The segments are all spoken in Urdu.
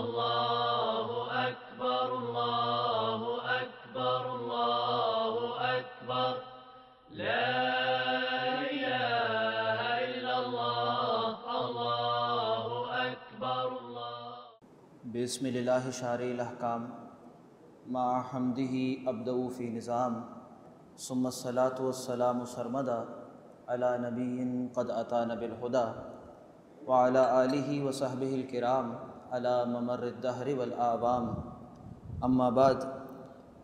اللہ اکبر اللہ اکبر اللہ اکبر لا الہ الا اللہ اللہ اکبر اللہ۔ بسم اللہ شارع الاحکام مع حمدہ ابدأ فی نظام ثم الصلاة والسلام سرمدا علی نبی قد اتانا بالہدی وعلی آلہ وصحبہ الکرام علی ممر الدہر والآوام، اما بعد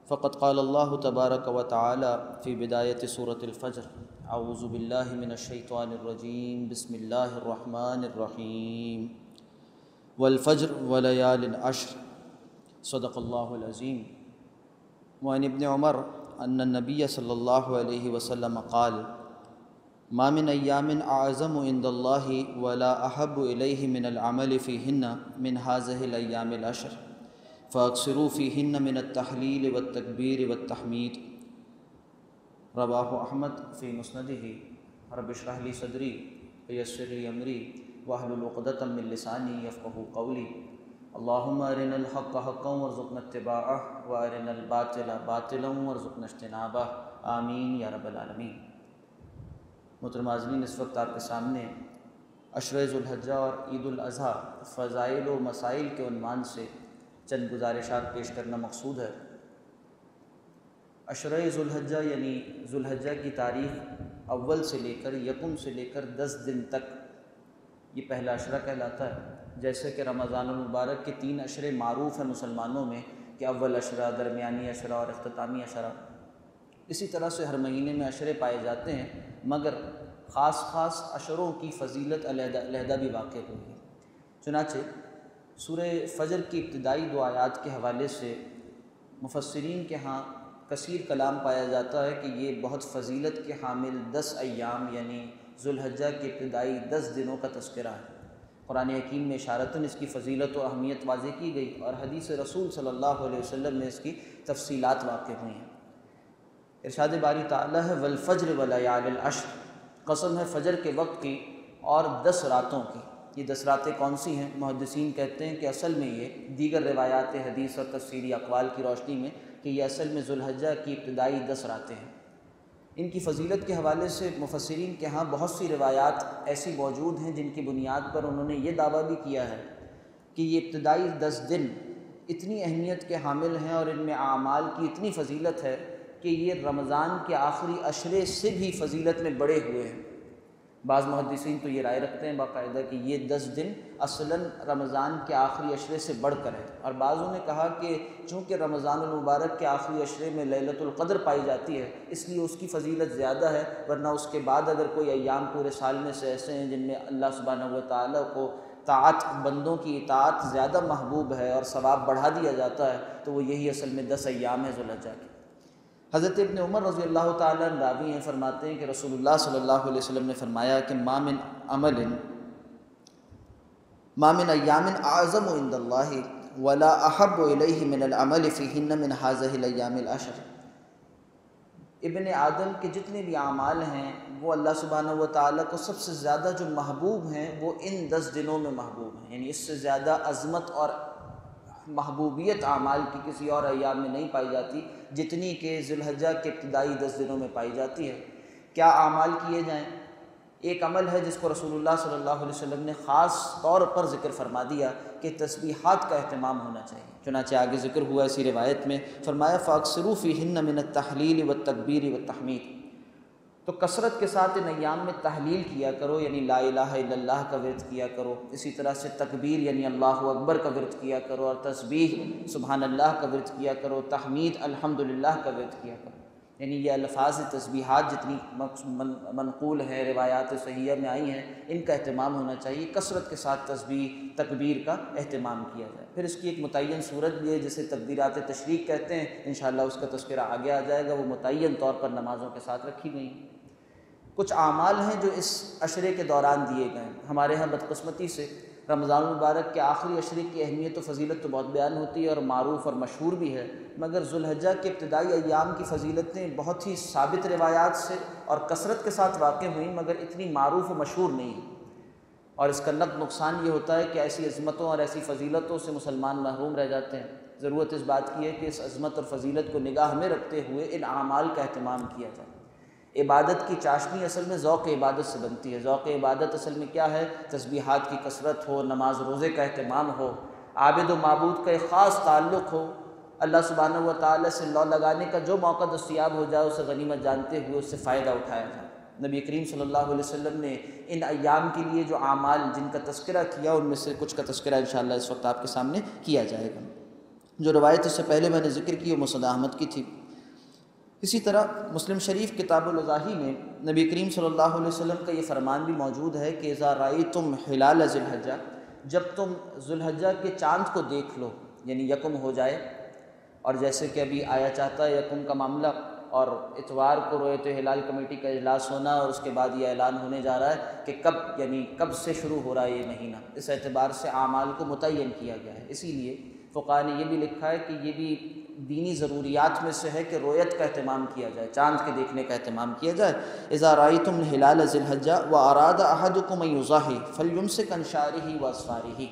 فقد قال اللہ تبارک و تعالی فی بدایت سورۃ الفجر اعوذ باللہ من الشیطان الرجیم بسم اللہ الرحمن الرحیم والفجر ولیال عشر صدق اللہ العظیم۔ وعن ابن عمر ان النبی صلی اللہ علیہ وسلم قال ما من ایام اعظم عند اللہ ولا احب الیہ من العمل فیہن من هذه الایام العشر فاکثروا فیہن من التحلیل والتکبیر والتحمید، رواہ احمد فی مسندہ۔ رب اشرح لی صدری ویسر لی امری واحلل عقدۃ من لسانی یفقہوا قولی، اللہم ارنا الحق حقا وارزقنا اتباعہ وارنا الباطل باطلا وارزقنا اجتنابہ، آمین یا رب العالمین۔ محترم ناظرین، اس وقت آپ کے سامنے عشرہ ذو الحجہ اور عید الاضحیٰ فضائل و مسائل کے عنوان سے چند گزارشات پیش کرنا مقصود ہے۔ عشرہ ذو الحجہ یعنی ذو الحجہ کی تاریخ اول سے لے کر یکم سے لے کر 10 دن تک یہ پہلا عشرہ کہلاتا ہے۔ جیسے کہ رمضان المبارک کے 3 عشرے معروف ہیں مسلمانوں میں کہ اول عشرہ، درمیانی عشرہ اور اختتامی عشرہ، اسی طرح سے ہر مہینے میں عشرے پائے جاتے ہیں، مگر خاص عشروں کی فضیلت علیحدہ علیحدہ بھی واقع ہوئی ہے۔ چنانچہ سورہ فجر کی ابتدائی 2 آیات کے حوالے سے مفسرین کے ہاں کثیر کلام پایا جاتا ہے کہ یہ بہت فضیلت کے حامل 10 ایام یعنی ذو الحجہ کے ابتدائی 10 دنوں کا تذکرہ ہے۔ قرآن حکیم میں اشارتاً اس کی فضیلت و اہمیت واضح کی گئی اور حدیث رسول صلی اللہ علیہ وسلم میں اس کی تفصیلات واقع ہوئی ہیں۔ ارشاد باری تعالیٰ ہے والفجر ولیال العشر، قسم ہے فجر کے وقت کی اور 10 راتوں کی۔ یہ 10 راتیں کون سی ہیں؟ محدثین کہتے ہیں کہ اصل میں یہ دیگر روایات حدیث اور تفسیری اقوال کی روشنی میں کہ یہ اصل میں ذو الحجہ کی ابتدائی 10 راتیں ہیں۔ ان کی فضیلت کے حوالے سے مفسرین کے ہاں بہت سی روایات ایسی موجود ہیں جن کی بنیاد پر انہوں نے یہ دعویٰ بھی کیا ہے کہ یہ ابتدائی 10 دن اتنی اہمیت کے حامل ہیں اور ان میں اعمال کی اتنی فضیلت ہے کہ یہ رمضان کے آخری عشرے سے بھی فضیلت میں بڑے ہوئے ہیں۔ بعض محدثین تو یہ رائے رکھتے ہیں باقاعدہ کہ یہ 10 دن اصلاً رمضان کے آخری عشرے سے بڑھ کر ہے، اور بعضوں نے کہا کہ چونکہ رمضان المبارک کے آخری عشرے میں لیلۃ القدر پائی جاتی ہے اس لیے اس کی فضیلت زیادہ ہے، ورنہ اس کے بعد اگر کوئی ایام پورے سال میں سے ایسے ہیں جن میں اللہ سبحانہ و تعالیٰ کو طاعت، بندوں کی اطاعت زیادہ محبوب ہے اور ثواب بڑھا دیا جاتا ہے تو وہ یہی اصل میں 10 ایام ہے ذو الحجہ کی۔ حضرت ابن عمر رضی اللہ تعالیٰ عنہ راوی ہیں، فرماتے ہیں کہ رسول اللہ صلی اللہ علیہ وسلم نے فرمایا کہ ما من ایام اعظم عند اللہ ولا احب الیہ من العمل فیہن من هذه الایام العشر۔ ابن آدم کے جتنے بھی اعمال ہیں وہ اللہ سبحانہ و تعالیٰ کو سب سے زیادہ جو محبوب ہیں وہ ان 10 دنوں میں محبوب ہیں، یعنی اس سے زیادہ عظمت اور محبوبیت اعمال کی کسی اور ایام میں نہیں پائی جاتی جتنی کہ ذو الحجہ کے ابتدائی 10 دنوں میں پائی جاتی ہے۔ کیا اعمال کیے جائیں؟ ایک عمل ہے جس کو رسول اللہ صلی اللہ علیہ وسلم نے خاص طور پر ذکر فرما دیا کہ تسبیحات کا اہتمام ہونا چاہیے۔ چنانچہ آگے ذکر ہوا اسی روایت میں، فرمایا فاکثروا فیہن من التحلیل والتکبیر والتحمید، تو کثرت کے ساتھ ان ایام میں تحلیل کیا کرو یعنی لا الہ الا اللہ کا ورد کیا کرو، اسی طرح سے تکبیر یعنی اللہ اکبر کا ورد کیا کرو، اور تسبیح سبحان اللہ کا ورد کیا کرو، تحمید الحمدللہ کا ورد کیا کرو۔ یعنی یہ الفاظ تسبیحات جتنی منقول ہیں روایات صحیحہ میں آئی ہیں ان کا اہتمام ہونا چاہیے، کثرت کے ساتھ تسبیح تکبیر کا اہتمام کیا جائے۔ پھر اس کی ایک متعین صورت بھی ہے جسے تکبیرات تشریق کہتے ہیں، انشاءاللہ اس کا تذکرہ آگے آ جائے گا، وہ متعین طور پر نمازوں کے ساتھ رکھی گئی ہیں۔ کچھ اعمال ہیں جو اس عشرے کے دوران دیے گئے ہیں۔ ہمارے ہاں بدقسمتی سے رمضان المبارک کے آخری عشرے کی اہمیت و فضیلت تو بہت بیان ہوتی ہے اور معروف اور مشہور بھی ہے، مگر ذو الحجہ کے ابتدائی ایام کی فضیلتیں بہت ہی ثابت روایات سے اور کثرت کے ساتھ واقع ہوئیں مگر اتنی معروف و مشہور نہیں ہیں۔ اور اس کا نقصان یہ ہوتا ہے کہ ایسی عظمتوں اور ایسی فضیلتوں سے مسلمان محروم رہ جاتے ہیں۔ ضرورت اس بات کی ہے کہ اس عظمت اور فضیلت کو نگاہ میں رکھتے ہوئے ان اعمال کا اہتمام کیا جائے۔ عبادت کی چاشنی اصل میں ذوق عبادت سے بنتی ہے۔ ذوق عبادت اصل میں کیا ہے؟ تسبیحات کی کثرت ہو، نماز روزے کا اہتمام ہو، عابد و معبود کا ایک خاص تعلق ہو، اللہ سبحانہ و تعالیٰ سے لو لگانے کا جو موقع دستیاب ہو جائے اسے غنیمت جانتے ہوئے اس سے فائدہ اٹھایا جائے۔ نبی کریم صلی اللہ علیہ وسلم نے ان ایام کے لیے جو اعمال جن کا تذکرہ کیا ان میں سے کچھ کا تذکرہ انشاءاللہ اس وقت آپ کے سامنے کیا جائے گا۔ جو روایت اس سے پہلے میں نے ذکر کی وہ مسند احمد کی تھی۔ اسی طرح مسلم شریف کتاب الاضاحی میں نبی کریم صلی اللہ علیہ وسلم کا یہ فرمان بھی موجود ہے کہ اذا رأیتم ہلال ذی الحجہ، جب تم ذو الحجہ کے چاند کو دیکھ لو، یعنی یکم ہو جائے، اور جیسے کہ ابھی آیا چاہتا ہے یکم کا معاملہ، اور اتوار کو رؤیت ہلال کمیٹی کا اجلاس ہونا اور اس کے بعد یہ اعلان ہونے جا رہا ہے کہ کب سے شروع ہو رہا ہے یہ مہینہ، اس اعتبار سے اعمال کو متعین کیا گیا ہے۔ اسی لیے فقہاء نے یہ بھی لکھا ہے کہ یہ بھی دینی ضروریات میں سے ہے کہ رؤیت کا اہتمام کیا جائے، چاند کے دیکھنے کا اہتمام کیا جائے۔ اذا رأیتم الہلال ذی الحجہ واراد احدکم ان یضحی فلیمسک عن شعرہ واظفارہ،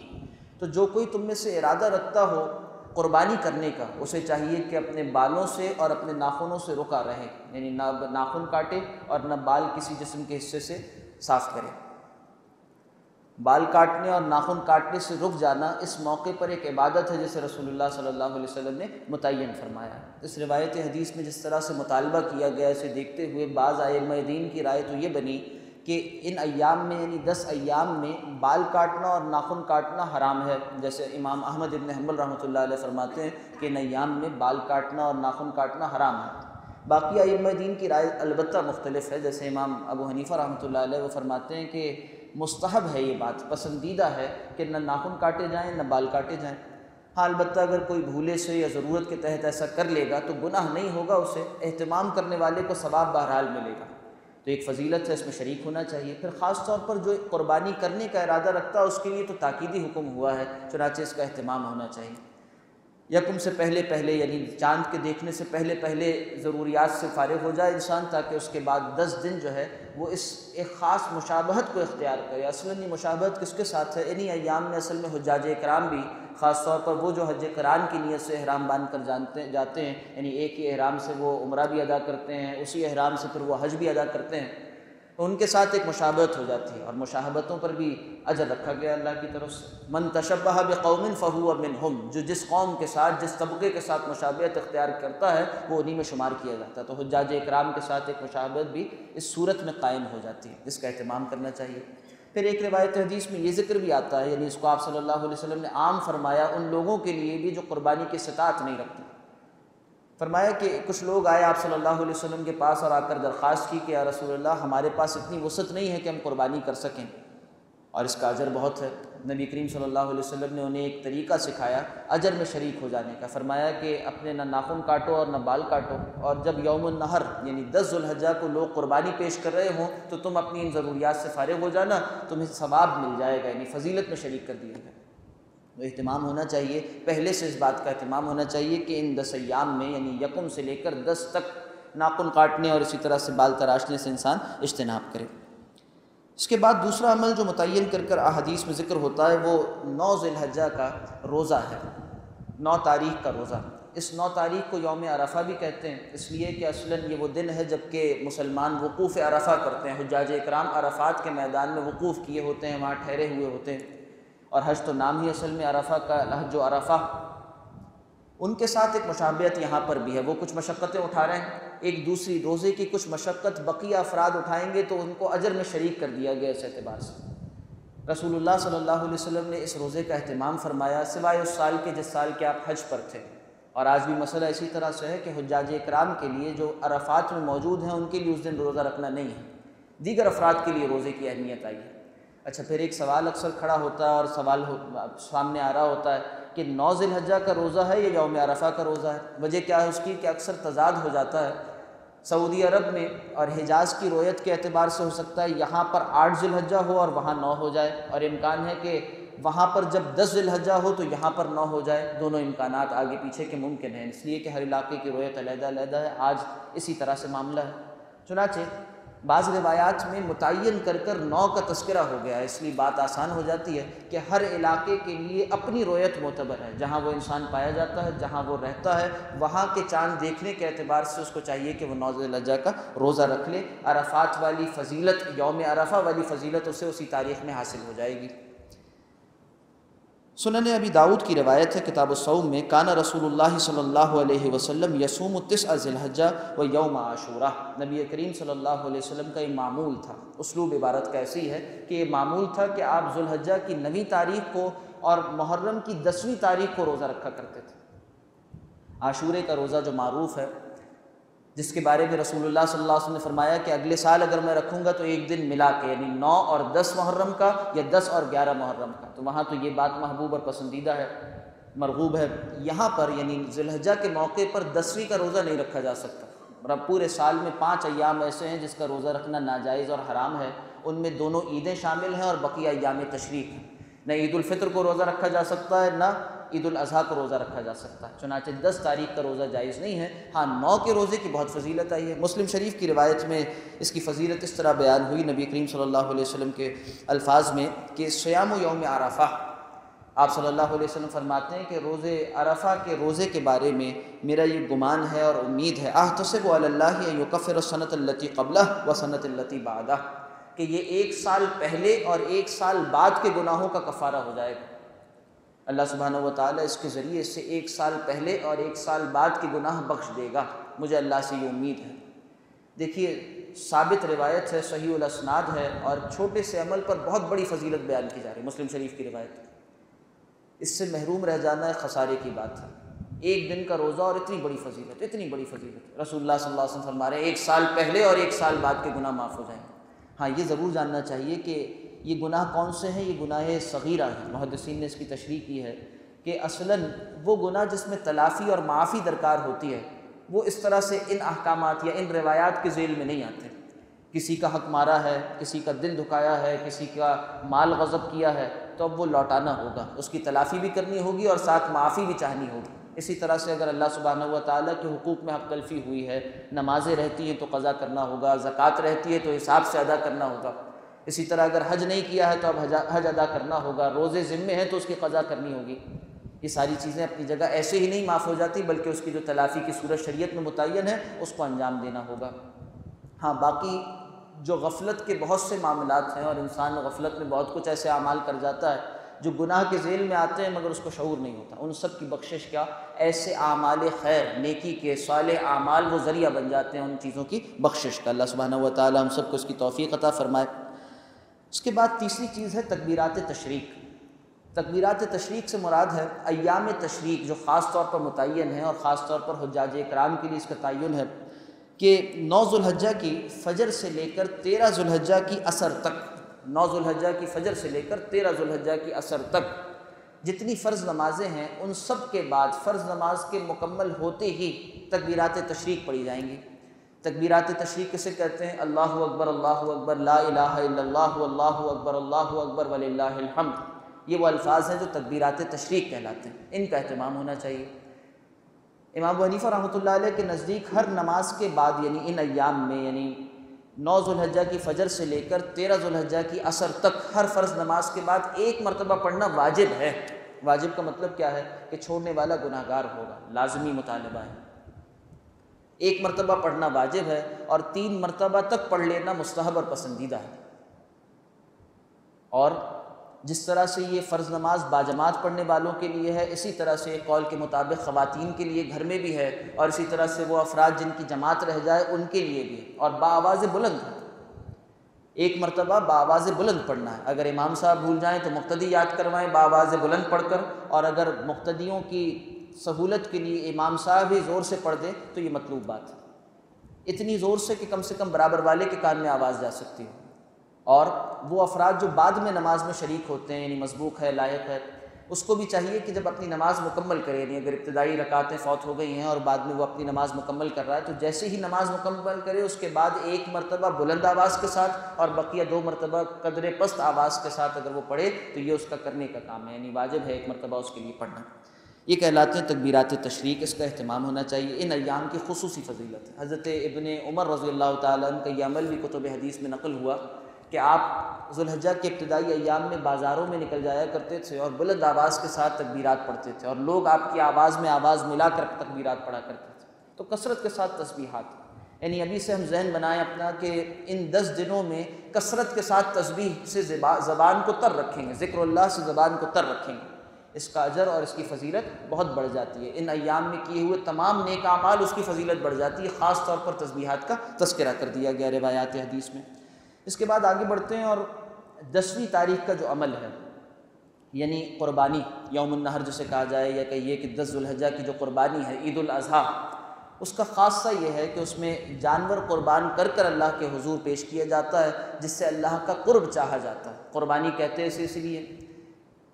تو جو کوئی تم میں سے ارادہ رکھتا ہو قربانی کرنے کا، اسے چاہیے کہ اپنے بالوں سے اور اپنے ناخنوں سے رکا رہے، یعنی نہ ناخن کاٹے اور نہ بال کسی جسم کے حصے سے صاف کرے۔ بال کاٹنے اور ناخن کاٹنے سے رک جانا اس موقع پر ایک عبادت ہے جسے رسول اللہ صلی اللہ علیہ وسلم نے متعین فرمایا ہے۔ اس روایت حدیث میں جس طرح سے مطالبہ کیا گیا اسے دیکھتے ہوئے بعض ائمہ دین کی رائے تو یہ بنی کہ ان ایام میں یعنی 10 ایام میں بال کاٹنا اور ناخن کاٹنا حرام ہے، جیسے امام احمد ابن حنبل رحمۃ اللہ علیہ فرماتے ہیں کہ ان ایام میں بال کاٹنا اور ناخن کاٹنا حرام ہے۔ باقی ائمہ دین کی رائے البتہ مختلف ہے، جیسے امام ابو حنیفہ رحمۃ اللہ علیہ وہ فرماتے ہیں کہ مستحب ہے، یہ بات پسندیدہ ہے کہ نہ ناخن کاٹے جائیں نہ بال کاٹے جائیں۔ ہاں البتہ اگر کوئی بھولے سے یا ضرورت کے تحت ایسا کر لے گا تو گناہ نہیں ہوگا، اسے اہتمام کرنے والے کو ثواب بہرحال ملے گا۔ تو ایک فضیلت ہے، اس میں شریک ہونا چاہیے۔ پھر خاص طور پر جو قربانی کرنے کا ارادہ رکھتا ہے اس کے لیے تو تاکیدی حکم ہوا ہے، چنانچہ اس کا اہتمام ہونا چاہیے۔ یکم سے پہلے یعنی چاند کے دیکھنے سے پہلے ضروریات سے فارغ ہو جائے انسان، تاکہ اس کے بعد 10 دن جو ہے وہ اس ایک خاص مشابہت کو اختیار کرے۔ اصلاً یہ مشابہت کس کے ساتھ ہے؟ انہی ایام میں اصل میں حجاج اکرام بھی، خاص طور پر وہ جو حج قران کی نیت سے احرام باندھ کر جاتے ہیں، یعنی ایک ہی احرام سے وہ عمرہ بھی ادا کرتے ہیں، اسی احرام سے پھر وہ حج بھی ادا کرتے ہیں، تو ان کے ساتھ ایک مشابہت ہو جاتی ہے، اور مشابہتوں پر بھی اجر رکھا گیا اللہ کی طرف سے۔ من تشبہ بقوم فہو منہم، جو جس قوم کے ساتھ جس طبقے کے ساتھ مشابہت اختیار کرتا ہے وہ انہی میں شمار کیا جاتا ہے۔ تو حجاج اکرام کے ساتھ ایک مشابہت بھی اس صورت میں قائم ہو جاتی ہے، جس کا اہتمام کرنا چاہیے۔ پھر ایک روایت حدیث میں یہ ذکر بھی آتا ہے، یعنی اس کو آپ صلی اللہ علیہ وسلم نے عام فرمایا ان لوگوں کے لیے بھی جو قربانی کی استطاعت نہیں رکھتے۔ فرمایا کہ کچھ لوگ آئے آپ صلی اللہ علیہ وسلم کے پاس اور آ کر درخواست کی کہ یا رسول اللہ ہمارے پاس اتنی وسعت نہیں ہے کہ ہم قربانی کر سکیں، اور اس کا اجر بہت ہے۔ نبی کریم صلی اللہ علیہ وسلم نے انہیں ایک طریقہ سکھایا اجر میں شریک ہو جانے کا۔ فرمایا کہ اپنے نہ ناخن کاٹو اور نہ بال کاٹو، اور جب یوم النحر یعنی 10 ذو الحجہ کو لوگ قربانی پیش کر رہے ہوں تو تم اپنی ان ضروریات سے فارغ ہو جانا، تمہیں ثواب مل جائے گا، یعنی فضیلت میں شریک کر دیا گیا۔ تو اہتمام ہونا چاہیے، پہلے سے اس بات کا اہتمام ہونا چاہیے کہ ان 10 ایام میں یعنی یکم سے لے کر 10 تک ناخن کاٹنے اور اسی طرح سے بال تراشنے سے انسان اجتناب کرے۔ اس کے بعد دوسرا عمل جو متعین کر احادیث میں ذکر ہوتا ہے وہ 9 ذی الحجہ کا روزہ ہے، 9 تاریخ کا روزہ۔ اس 9 تاریخ کو یوم عرفہ بھی کہتے ہیں، اس لیے کہ اصلاً یہ وہ دن ہے جب کہ مسلمان وقوف عرفہ کرتے ہیں۔ حجاج اکرام عرفات کے میدان میں وقوف کیے ہوتے ہیں، وہاں ٹھہرے ہوئے ہوتے ہیں، اور حج تو نام ہی اصل میں عرفہ کا، حج و عرفہ۔ ان کے ساتھ ایک مشابہت یہاں پر بھی ہے، وہ کچھ مشقتیں اٹھا رہے ہیں، ایک دوسری روزے کی کچھ مشقت بقیہ افراد اٹھائیں گے تو ان کو اجر میں شریک کر دیا گیا اس اعتبار سے۔ رسول اللہ صلی اللہ علیہ وسلم نے اس روزے کا اہتمام فرمایا سوائے اس سال کے جس سال کے آپ حج پر تھے، اور آج بھی مسئلہ اسی طرح سے ہے کہ حجاج اکرام کے لیے جو عرفات میں موجود ہیں ان کے لیے اس دن روزہ رکھنا نہیں ہے، دیگر افراد کے لیے روزے کی اہمیت آئی ہے۔ اچھا، پھر ایک سوال اکثر کھڑا ہوتا ہے اور سوال سامنے آ رہا ہوتا ہے کہ 9 ذی الحجہ کا روزہ ہے یا یوم عرفہ کا روزہ ہے؟ وجہ کیا ہے اس کی کہ اکثر تضاد ہو جاتا ہے۔ سعودی عرب میں اور حجاز کی رویت کے اعتبار سے ہو سکتا ہے یہاں پر 8 ذی الحجہ ہو اور وہاں 9 ہو جائے، اور امکان ہے کہ وہاں پر جب 10 ذی الحجہ ہو تو یہاں پر 9 ہو جائے۔ دونوں امکانات آگے پیچھے کے ممکن ہیں، اس لیے کہ ہر علاقے کی رویت علیحدہ علیحدہ ہے۔ آج اسی طرح سے معاملہ ہے۔ چنانچہ بعض روایات میں متعین کر کر 9 کا تذکرہ ہو گیا ہے، اس لیے بات آسان ہو جاتی ہے کہ ہر علاقے کے لیے اپنی رویت معتبر ہے، جہاں وہ انسان پایا جاتا ہے، جہاں وہ رہتا ہے، وہاں کے چاند دیکھنے کے اعتبار سے اس کو چاہیے کہ وہ 9 ذی الحجہ کا روزہ رکھ لے۔ عرفات والی فضیلت، یوم عرفہ والی فضیلت اسے اسی تاریخ میں حاصل ہو جائے گی۔ سنن ابی داؤد کی روایت ہے کتاب الصوم میں، کان رسول اللہ صلی اللہ علیہ وسلم یصوم 9 ذی الحجہ و یوم عاشوراء، نبی کریم صلی اللہ علیہ وسلم کا یہ معمول تھا۔ اسلوب عبارت کا ایسی ہے کہ یہ معمول تھا کہ آپ ذو الحجہ کی 9ویں تاریخ کو اور محرم کی 10ویں تاریخ کو روزہ رکھا کرتے تھے۔ عاشورے کا روزہ جو معروف ہے، جس کے بارے میں رسول اللہ صلی اللہ علیہ وسلم نے فرمایا کہ اگلے سال اگر میں رکھوں گا تو ایک دن ملا کے، یعنی 9 اور 10 محرم کا یا 10 اور 11 محرم کا، تو وہاں تو یہ بات محبوب اور پسندیدہ ہے، مرغوب ہے۔ یہاں پر یعنی ذی الحجہ کے موقع پر 10ویں کا روزہ نہیں رکھا جا سکتا۔ اور پورے سال میں 5 ایام ایسے ہیں جس کا روزہ رکھنا ناجائز اور حرام ہے، ان میں دونوں عیدیں شامل ہیں اور بقیہ ایام تشریق ہیں۔ نہ عید الفطر کو روزہ رکھا جا سکتا ہے، نہ عید الاضحیٰ کو روزہ رکھا جا سکتا ہے، چنانچہ 10 تاریخ کا روزہ جائز نہیں ہے۔ ہاں 9 کے روزے کی بہت فضیلت آئی ہے۔ مسلم شریف کی روایت میں اس کی فضیلت اس طرح بیان ہوئی نبی کریم صلی اللہ علیہ وسلم کے الفاظ میں کہ صیام یوم عرفہ، آپ صلی اللہ علیہ وسلم فرماتے ہیں کہ روزے عرفہ کے روزے کے بارے میں میرا یہ گمان ہے اور امید ہے، احتسب علی اللہ ان یکفر السنۃ التی قبلہ والسنۃ التی بعدہ، کہ یہ 1 سال پہلے اور 1 سال بعد کے گناہوں کا کفارہ ہو جائے گا۔ اللہ سبحانہ و تعالیٰ اس کے ذریعے سے 1 سال پہلے اور 1 سال بعد کے گناہ بخش دے گا، مجھے اللہ سے یہ امید ہے۔ دیکھیے ثابت روایت ہے، صحیح الاسناد ہے، اور چھوٹے سے عمل پر بہت بڑی فضیلت بیان کی جا رہی ہے، مسلم شریف کی روایت۔ اس سے محروم رہ جانا ایک خسارے کی بات ہے، ایک دن کا روزہ اور اتنی بڑی فضیلت، اتنی بڑی فضیلت۔ رسول اللہ صلی اللہ علیہ وسلم فرما رہے ہیں 1 سال پہلے اور 1 سال بعد کے گناہ معاف ہو جائیں گے۔ ہاں یہ ضرور جاننا چاہیے کہ یہ گناہ کون سے ہیں، یہ گناہ صغیرہ ہیں۔ محدثین نے اس کی تشریح کی ہے کہ اصلاً وہ گناہ جس میں تلافی اور معافی درکار ہوتی ہے، وہ اس طرح سے ان احکامات یا ان روایات کے ذیل میں نہیں آتے۔ کسی کا حق مارا ہے، کسی کا دل دکھایا ہے، کسی کا مال غصب کیا ہے، تو اب وہ لوٹانا ہوگا، اس کی تلافی بھی کرنی ہوگی اور ساتھ معافی بھی چاہنی ہوگی۔ اسی طرح سے اگر اللہ سبحانہ و تعالیٰ کے حقوق میں حق تلفی ہوئی ہے، نمازیں رہتی ہیں تو قضا کرنا ہوگا، زکوٰۃ رہتی ہے تو حساب سے ادا کرنا ہوگا۔ اسی طرح اگر حج نہیں کیا ہے تو اب حج ادا کرنا ہوگا، روزے ذمے ہیں تو اس کی قضا کرنی ہوگی۔ یہ ساری چیزیں اپنی جگہ ایسے ہی نہیں معاف ہو جاتی، بلکہ اس کی جو تلافی کی صورت شریعت میں متعین ہے اس کو انجام دینا ہوگا۔ ہاں باقی جو غفلت کے بہت سے معاملات ہیں، اور انسان غفلت میں بہت کچھ ایسے اعمال کر جاتا ہے جو گناہ کے ذیل میں آتے ہیں مگر اس کو شعور نہیں ہوتا، ان سب کی بخشش کیا، ایسے اعمال خیر، نیکی کے صالح اعمال وہ ذریعہ بن جاتے ہیں ان چیزوں کی بخشش کا۔ اللہ سبحانہ و تعالی ہم سب کو اس کی توفیق عطا فرمائے۔ اس کے بعد تیسری چیز ہے تکبیرات تشریق۔ تکبیرات تشریق سے مراد ہے ایام تشریق جو خاص طور پر متعین ہیں، اور خاص طور پر حجاج اکرام کے لیے اس کا تعین ہے کہ 9 ذو الحجہ کی فجر سے لے کر 13 ذو الحجہ کی عصر تک، 9 ذو الحجہ کی فجر سے لے کر 13 ذو الحجہ کی عصر تک جتنی فرض نمازیں ہیں ان سب کے بعد فرض نماز کے مکمل ہوتے ہی تکبیرات تشریق پڑھی جائیں گی۔ تکبیرات تشریق کسے کہتے ہیں؟ اللہ اکبر، لا الہ الا اللہ، اللہ اکبر وللہ الحمد، یہ وہ الفاظ ہیں جو تکبیرات تشریق کہلاتے ہیں، ان کا اہتمام ہونا چاہیے۔ امام ابو حنیفہ رحمۃ اللہ علیہ کے نزدیک ہر نماز کے بعد، یعنی ان ایام میں، یعنی 9 ذو الحجہ کی فجر سے لے کر 13 ذو الحجہ کی عصر تک ہر فرض نماز کے بعد ایک مرتبہ پڑھنا واجب ہے۔ واجب کا مطلب کیا ہے کہ چھوڑنے والا گناہ گار ہوگا، لازمی مطالبہ ہے۔ ایک مرتبہ پڑھنا واجب ہے اور 3 مرتبہ تک پڑھ لینا مستحب اور پسندیدہ ہے۔ اور جس طرح سے یہ فرض نماز باجماعت پڑھنے والوں کے لیے ہے، اسی طرح سے ایک قول کے مطابق خواتین کے لیے گھر میں بھی ہے، اور اسی طرح سے وہ افراد جن کی جماعت رہ جائے ان کے لیے بھی ہے، اور بآواز بلند ہے۔ ایک مرتبہ بآواز بلند پڑھنا ہے، اگر امام صاحب بھول جائیں تو مقتدی یاد کروائیں بآواز بلند پڑھ کر، اور اگر مقتدیوں کی سہولت کے لیے امام صاحب ہی زور سے پڑھ دیں تو یہ مطلوب بات ہے، اتنی زور سے کہ کم سے کم برابر والے کے کان میں آواز جا سکتی ہو۔ اور وہ افراد جو بعد میں نماز میں شریک ہوتے ہیں، یعنی مسبوق ہے، لاحق ہے، اس کو بھی چاہیے کہ جب اپنی نماز مکمل کرے، یعنی اگر ابتدائی رکعتیں فوت ہو گئی ہیں اور بعد میں وہ اپنی نماز مکمل کر رہا ہے، تو جیسے ہی نماز مکمل کرے اس کے بعد ایک مرتبہ بلند آواز کے ساتھ اور بقیہ 2 مرتبہ قدر پست آواز کے ساتھ اگر وہ پڑھے تو یہ اس کا کرنے کا کام ہے، یعنی واجب ہے ایک مرتبہ اس کے لیے پڑھنا۔ یہ کہلاتے ہیں تکبیرات تشریق، اس کا اہتمام ہونا چاہیے۔ ان ایام کی خصوصی فضیلت ہے۔ حضرت ابن عمر رضی اللہ تعالیٰ عنہ کا یہ عمل بھی کتب حدیث میں نقل ہوا کہ آپ ذوالحجہ کے ابتدائی ایام میں بازاروں میں نکل جایا کرتے تھے اور بلند آواز کے ساتھ تکبیرات پڑھتے تھے، اور لوگ آپ کی آواز میں آواز ملا کر تکبیرات پڑھا کرتے تھے۔ تو کثرت کے ساتھ تسبیحات، یعنی ابھی سے ہم ذہن بنائیں اپنا کہ ان 10 دنوں میں کثرت کے ساتھ تسبیح سے زبان کو تر رکھیں گے، ذکر اللہ سے زبان کو تر رکھیں گے، اس کا اجر اور اس کی فضیلت بہت بڑھ جاتی ہے۔ ان ایام میں کیے ہوئے تمام نیک اعمال اس کی فضیلت بڑھ جاتی ہے، خاص طور پر تسبیحات کا تذکرہ کر دیا گیا روایات حدیث میں۔ اس کے بعد آگے بڑھتے ہیں، اور 10ویں تاریخ کا جو عمل ہے، یعنی قربانی، یوم النحر جسے کہا جائے، یا کہیے کہ 10 ذوالحجہ کی جو قربانی ہے، عید الاضحیٰ، اس کا خاصہ یہ ہے کہ اس میں جانور قربان کر کر اللہ کے حضور پیش کیا جاتا ہے، جس سے اللہ کا قرب چاہا جاتا ہے۔ قربانی کہتے ہیں اسے اس لیے،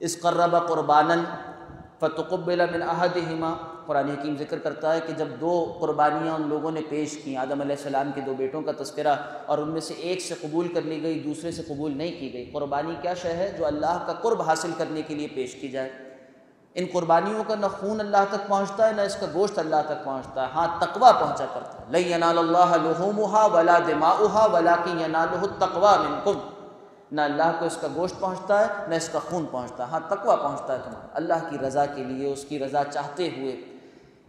اذ قرب قربانا فتقبل من احدہما، قرآن حکیم ذکر کرتا ہے کہ جب 2 قربانیاں ان لوگوں نے پیش کیں، آدم علیہ السلام کے 2 بیٹوں کا تذکرہ، اور ان میں سے ایک سے قبول کر لی گئی، دوسرے سے قبول نہیں کی گئی۔ قربانی کیا شے ہے؟ جو اللہ کا قرب حاصل کرنے کے لیے پیش کی جائے۔ ان قربانیوں کا نہ خون اللہ تک پہنچتا ہے، نہ اس کا گوشت اللہ تک پہنچتا ہے، ہاں تقویٰ پہنچا کرتا ہے۔ لن ینال اللہ لحومها ولا دماؤها ولکن ینالہ التقویٰ منکم، نہ اللہ کو اس کا گوشت پہنچتا ہے، نہ اس کا خون پہنچتا ہے، ہاں تقویٰ پہنچتا ہے تمہیں، اللہ کی رضا کے لیے، اس کی رضا چاہتے ہوئے۔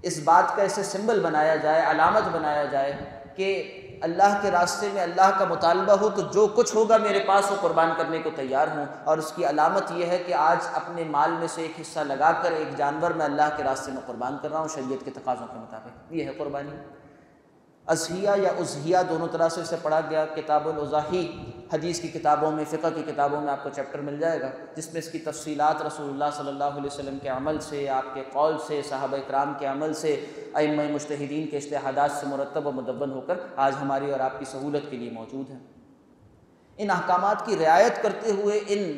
اس بات کا اسے سمبل بنایا جائے، علامت بنایا جائے کہ اللہ کے راستے میں اللہ کا مطالبہ ہو تو جو کچھ ہوگا میرے پاس وہ قربان کرنے کو تیار ہوں، اور اس کی علامت یہ ہے کہ آج اپنے مال میں سے ایک حصہ لگا کر ایک جانور میں اللہ کے راستے میں قربان کر رہا ہوں شریعت کے تقاضوں کے مطابق۔ یہ ہے قربانی۔ اضحیہ یا اضحیہ دونوں طرح سے اسے پڑھا گیا۔ کتاب الاضاحی، حدیث کی کتابوں میں، فقہ کی کتابوں میں آپ کو چیپٹر مل جائے گا، جس میں اس کی تفصیلات رسول اللہ صلی اللہ علیہ وسلم کے عمل سے، آپ کے قول سے، صحابہ اکرام کے عمل سے، ائمہ مجتہدین کے اجتہادات سے مرتب و مدون ہو کر آج ہماری اور آپ کی سہولت کے لیے موجود ہیں۔ ان احکامات کی رعایت کرتے ہوئے، ان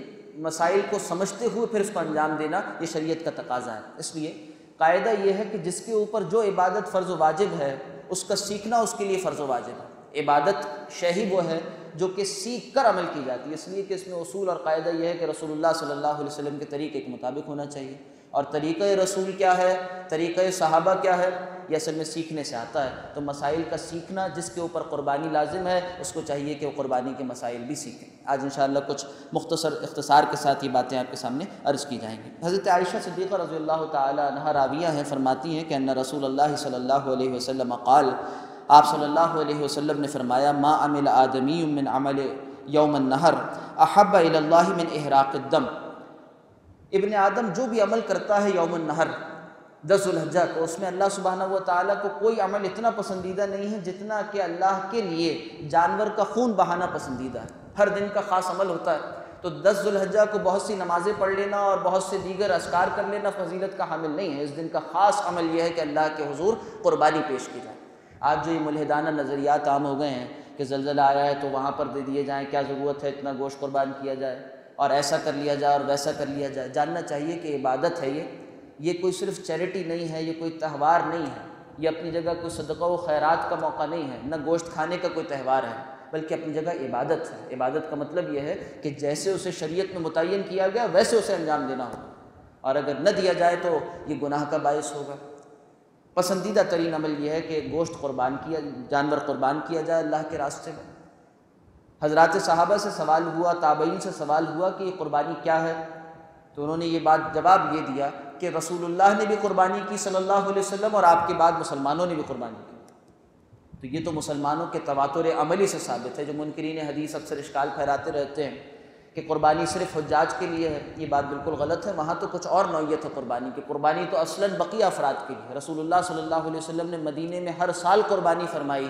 مسائل کو سمجھتے ہوئے پھر اس کو انجام دینا یہ شریعت کا تقاضا ہے۔ اس لیے قاعدہ یہ ہے کہ جس کے اوپر جو عبادت فرض و واجب ہے، اس کا سیکھنا اس کے لیے فرض و واجب ہے۔ عبادت شے وہ ہے جو کہ سیکھ کر عمل کی جاتی ہے، اس لیے کہ اس میں اصول اور قاعدہ یہ ہے کہ رسول اللہ صلی اللہ علیہ وسلم کے طریقے کے مطابق ہونا چاہیے۔ اور طریقہ رسول کیا ہے، طریقہ صحابہ کیا ہے، یہ اصل میں سیکھنے سے آتا ہے۔ تو مسائل کا سیکھنا، جس کے اوپر قربانی لازم ہے، اس کو چاہیے کہ وہ قربانی کے مسائل بھی سیکھیں۔ آج انشاءاللہ کچھ اختصار کے ساتھ یہ باتیں آپ کے سامنے عرض کی جائیں گی۔ حضرت عائشہ صدیقہ رضی اللہ تعالی عنہا راویہ ہیں، فرماتی ہیں کہ ان رسول اللہ صلی اللہ علیہ وسلم قال، آپ صلی اللہ علیہ وسلم نے فرمایا، ما عمل آدمی من عمل یوم النحر احب الی اللہ من احراق الدم، ابن آدم جو بھی عمل کرتا ہے یوم النحر 10 ذوالحجہ کو، اس میں اللہ سبحانہ و تعالیٰ کو کوئی عمل اتنا پسندیدہ نہیں ہے جتنا کہ اللہ کے لیے جانور کا خون بہانا پسندیدہ ہے۔ ہر دن کا خاص عمل ہوتا ہے، تو 10 ذوالحجہ کو بہت سی نمازیں پڑھ لینا اور بہت سے دیگر اذکار کر لینا فضیلت کا حامل نہیں ہے۔ اس دن کا خاص عمل یہ ہے کہ اللہ کے حضور قربانی پیش کی جائے۔ آج جو یہ ملحدانہ نظریات عام ہو گئے ہیں کہ زلزلہ آیا ہے تو وہاں پر دے دیے جائیں، کیا ضرورت ہے اتنا گوشت قربان کیا جائے، اور ایسا کر لیا جائے اور ویسا کر لیا جائے۔ جاننا چاہیے کہ عبادت ہے یہ کوئی صرف چیریٹی نہیں ہے، یہ کوئی تہوار نہیں ہے، یہ اپنی جگہ کوئی صدقہ و خیرات کا موقع نہیں ہے، نہ گوشت کھانے کا کوئی تہوار ہے، بلکہ اپنی جگہ عبادت ہے۔ عبادت کا مطلب یہ ہے کہ جیسے اسے شریعت میں متعین کیا گیا ویسے اسے انجام دینا ہوگا، اور اگر نہ دیا جائے تو یہ گناہ کا باعث ہوگا۔ پسندیدہ ترین عمل یہ ہے کہ گوشت قربان کیا، جانور قربان کیا جائے اللہ کے راستے میں۔ حضرات صحابہ سے سوال ہوا، تابعین سے سوال ہوا کہ یہ قربانی کیا ہے، تو انہوں نے یہ بات جواب یہ دیا کہ رسول اللہ نے بھی قربانی کی صلی اللہ علیہ وسلم، اور آپ کے بعد مسلمانوں نے بھی قربانی کی۔ تو یہ تو مسلمانوں کے تواتر عملی سے ثابت ہے۔ جو منکرین حدیث اکثر اشکال پھیلاتے رہتے ہیں کہ قربانی صرف حجاج کے لیے ہے، یہ بات بالکل غلط ہے۔ وہاں تو کچھ اور نوعیت ہے قربانی کی۔ قربانی تو اصلاً بقیہ افراد کے لیے۔ رسول اللہ صلی اللہ علیہ وسلم نے مدینے میں ہر سال قربانی فرمائی،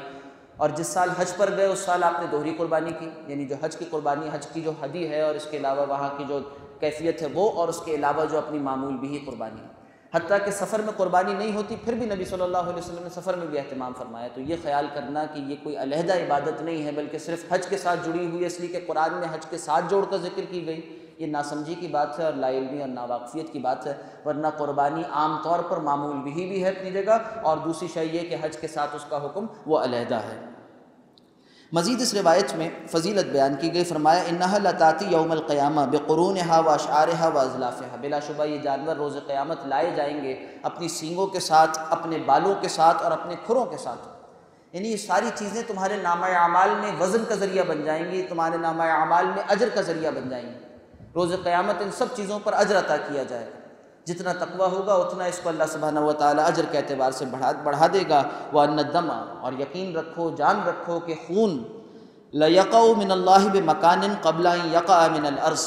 اور جس سال حج پر گئے اس سال آپ نے دوہری قربانی کی، یعنی جو حج کی قربانی، حج کی جو ہدی ہے اور اس کے علاوہ وہاں کی جو کیفیت ہے وہ، اور اس کے علاوہ جو اپنی معمول بھی قربانی ہے۔ حتیٰ کہ سفر میں قربانی نہیں ہوتی پھر بھی نبی صلی اللہ علیہ وسلم نے سفر میں بھی اہتمام فرمایا۔ تو یہ خیال کرنا کہ یہ کوئی علیحدہ عبادت نہیں ہے بلکہ صرف حج کے ساتھ جڑی ہوئی ہے اس لیے کہ قرآن میں حج کے ساتھ جوڑ کر ذکر کی گئی، یہ ناسمجھی کی بات ہے اور لا علمی اور ناواقفیت کی بات ہے۔ ورنہ قربانی عام طور پر معمول بھی ہے اپنی جگہ، اور دوسری شے یہ کہ حج کے ساتھ اس کا حکم وہ علیحدہ ہے۔ مزید اس روایت میں فضیلت بیان کی گئی، فرمایا انہا لتاتی یوم القیامہ بقرونہا واشعارہا وازلافہا، بلا شبہ یہ جانور روز قیامت لائے جائیں گے اپنی سینگوں کے ساتھ، اپنے بالوں کے ساتھ اور اپنے کھروں کے ساتھ، یعنی یہ ساری چیزیں تمہارے نامہ اعمال میں وزن کا ذریعہ بن جائیں گی، تمہارے نامہ اعمال میں اجر کا ذریعہ بن جائیں گی۔ روز قیامت ان سب چیزوں پر اجر عطا کیا جائے گا، جتنا تقویٰ ہوگا اتنا اس کو اللہ سبحانہ و تعالیٰ اجر کے اعتبار سے بڑھا دے گا۔ وَأَنَّ الدَّمَ، اور یقین رکھو، جان رکھو کہ خون لَيَقَعُ مِنَ اللَّهِ بِمَكَانٍ قَبْلَ أَن يَقَعَ مِنَ الْأَرْضِ،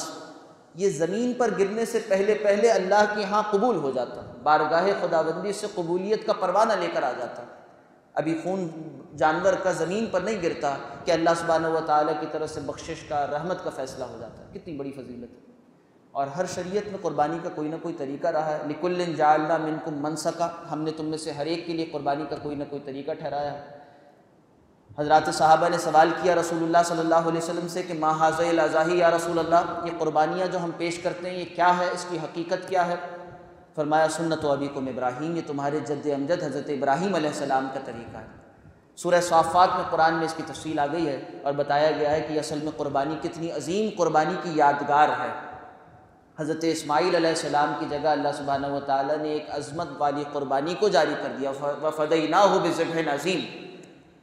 یہ زمین پر گرنے سے پہلے اللہ کے ہاں قبول ہو جاتا، بارگاہ خداوندی سے قبولیت کا پروانہ لے کر آ جاتا۔ ابھی خون جانور کا زمین پر نہیں گرتا کہ اللہ سبحانہ و تعالیٰ کی طرف سے بخشش کا، رحمت کا فیصلہ ہو جاتا ہے۔ کتنی بڑی فضیلت ہے۔ اور ہر شریعت میں قربانی کا کوئی نہ کوئی طریقہ رہا ہے۔ لِكُلٍّ جَعَلْنَا مِنْكُمْ مَنْسَكًا، ہم نے تم میں سے ہر ایک کے لیے قربانی کا کوئی نہ کوئی طریقہ ٹھہرایا ہے۔ حضرات صحابہ نے سوال کیا رسول اللہ صلی اللہ علیہ وسلم سے کہ ما ھذہ الاضاحی یا رسول اللہ، یہ قربانیاں جو ہم پیش کرتے ہیں یہ کیا ہے، اس کی حقیقت کیا ہے؟ فرمایا سنت ابیکم ابراہیم، یہ تمہارے جد امجد حضرت ابراہیم علیہ السلام کا طریقہ ہے۔ سورہ صافات میں قرآن میں اس کی تفصیل آ گئی ہے اور بتایا گیا ہے کہ اصل میں قربانی کتنی عظیم قربانی کی یادگار ہے۔ حضرت اسماعیل علیہ السلام کی جگہ اللہ سبحانہ و تعالیٰ نے ایک عظمت والی قربانی کو جاری کر دیا، وَفَدَيْنَاهُ بِذِبْحٍ عَظِيمٍ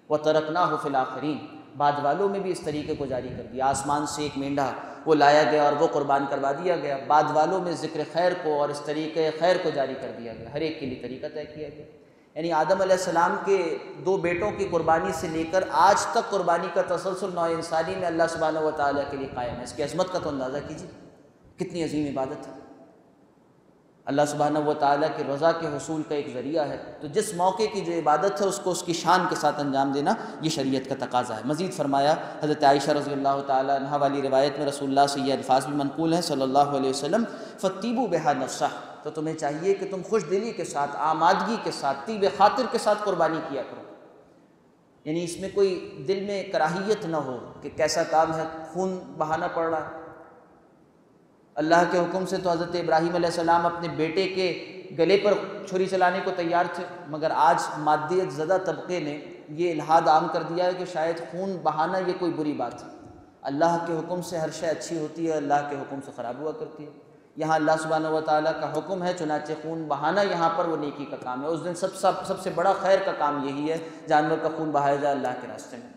وَتَرَكْنَاهُ فِي الْآخِرِينَ، بعد والوں میں بھی اس طریقے کو جاری کر دیا۔ آسمان سے ایک مینڈھا وہ لایا گیا اور وہ قربان کروا دیا گیا، بعد والوں میں ذکر خیر کو اور اس طریقے خیر کو جاری کر دیا گیا، ہر ایک کے لیے طریقہ طے کیا گیا۔ یعنی آدم علیہ السلام کے 2 بیٹوں کی قربانی سے لے کر آج تک قربانی کا تسلسل نوع انسانی میں اللہ سبحانہ و تعالیٰ کے لیے قائم ہے۔ اس کی عظمت کا تو اندازہ کیجیے، کتنی عظیم عبادت ہے، اللہ سبحانہ و تعالیٰ کی رضا کے حصول کا ایک ذریعہ ہے۔ تو جس موقع کی جو عبادت ہے اس کو اس کی شان کے ساتھ انجام دینا یہ شریعت کا تقاضا ہے۔ مزید فرمایا حضرت عائشہ رضی اللہ تعالیٰ عنہ والی روایت میں رسول اللہ سے یہ الفاظ بھی منقول ہیں صلی اللہ علیہ وسلم، فَطِيبُوا بِهَا نَفْسَهَا، تو تمہیں چاہیے کہ تم خوش دلی کے ساتھ، آمادگی کے ساتھ، طیب خاطر کے ساتھ قربانی کیا کرو، یعنی اس میں کوئی دل میں کراہیت نہ ہو کہ کیسا کام ہے، خون بہانا پڑ رہا ہے۔ اللہ کے حکم سے تو حضرت ابراہیم علیہ السلام اپنے بیٹے کے گلے پر چھری چلانے کو تیار تھے، مگر آج مادیت زدہ طبقے نے یہ الحاد عام کر دیا ہے کہ شاید خون بہانا یہ کوئی بری بات ہے۔ اللہ کے حکم سے ہر شے اچھی ہوتی ہے، اللہ کے حکم سے خراب ہوا کرتی ہے۔ یہاں اللہ سبحانہ و تعالیٰ کا حکم ہے، چنانچہ خون بہانا یہاں پر وہ نیکی کا کام ہے۔ اس دن سب سے بڑا خیر کا کام یہی ہے، جانور کا خون بہایا جائے اللہ کے راستے میں۔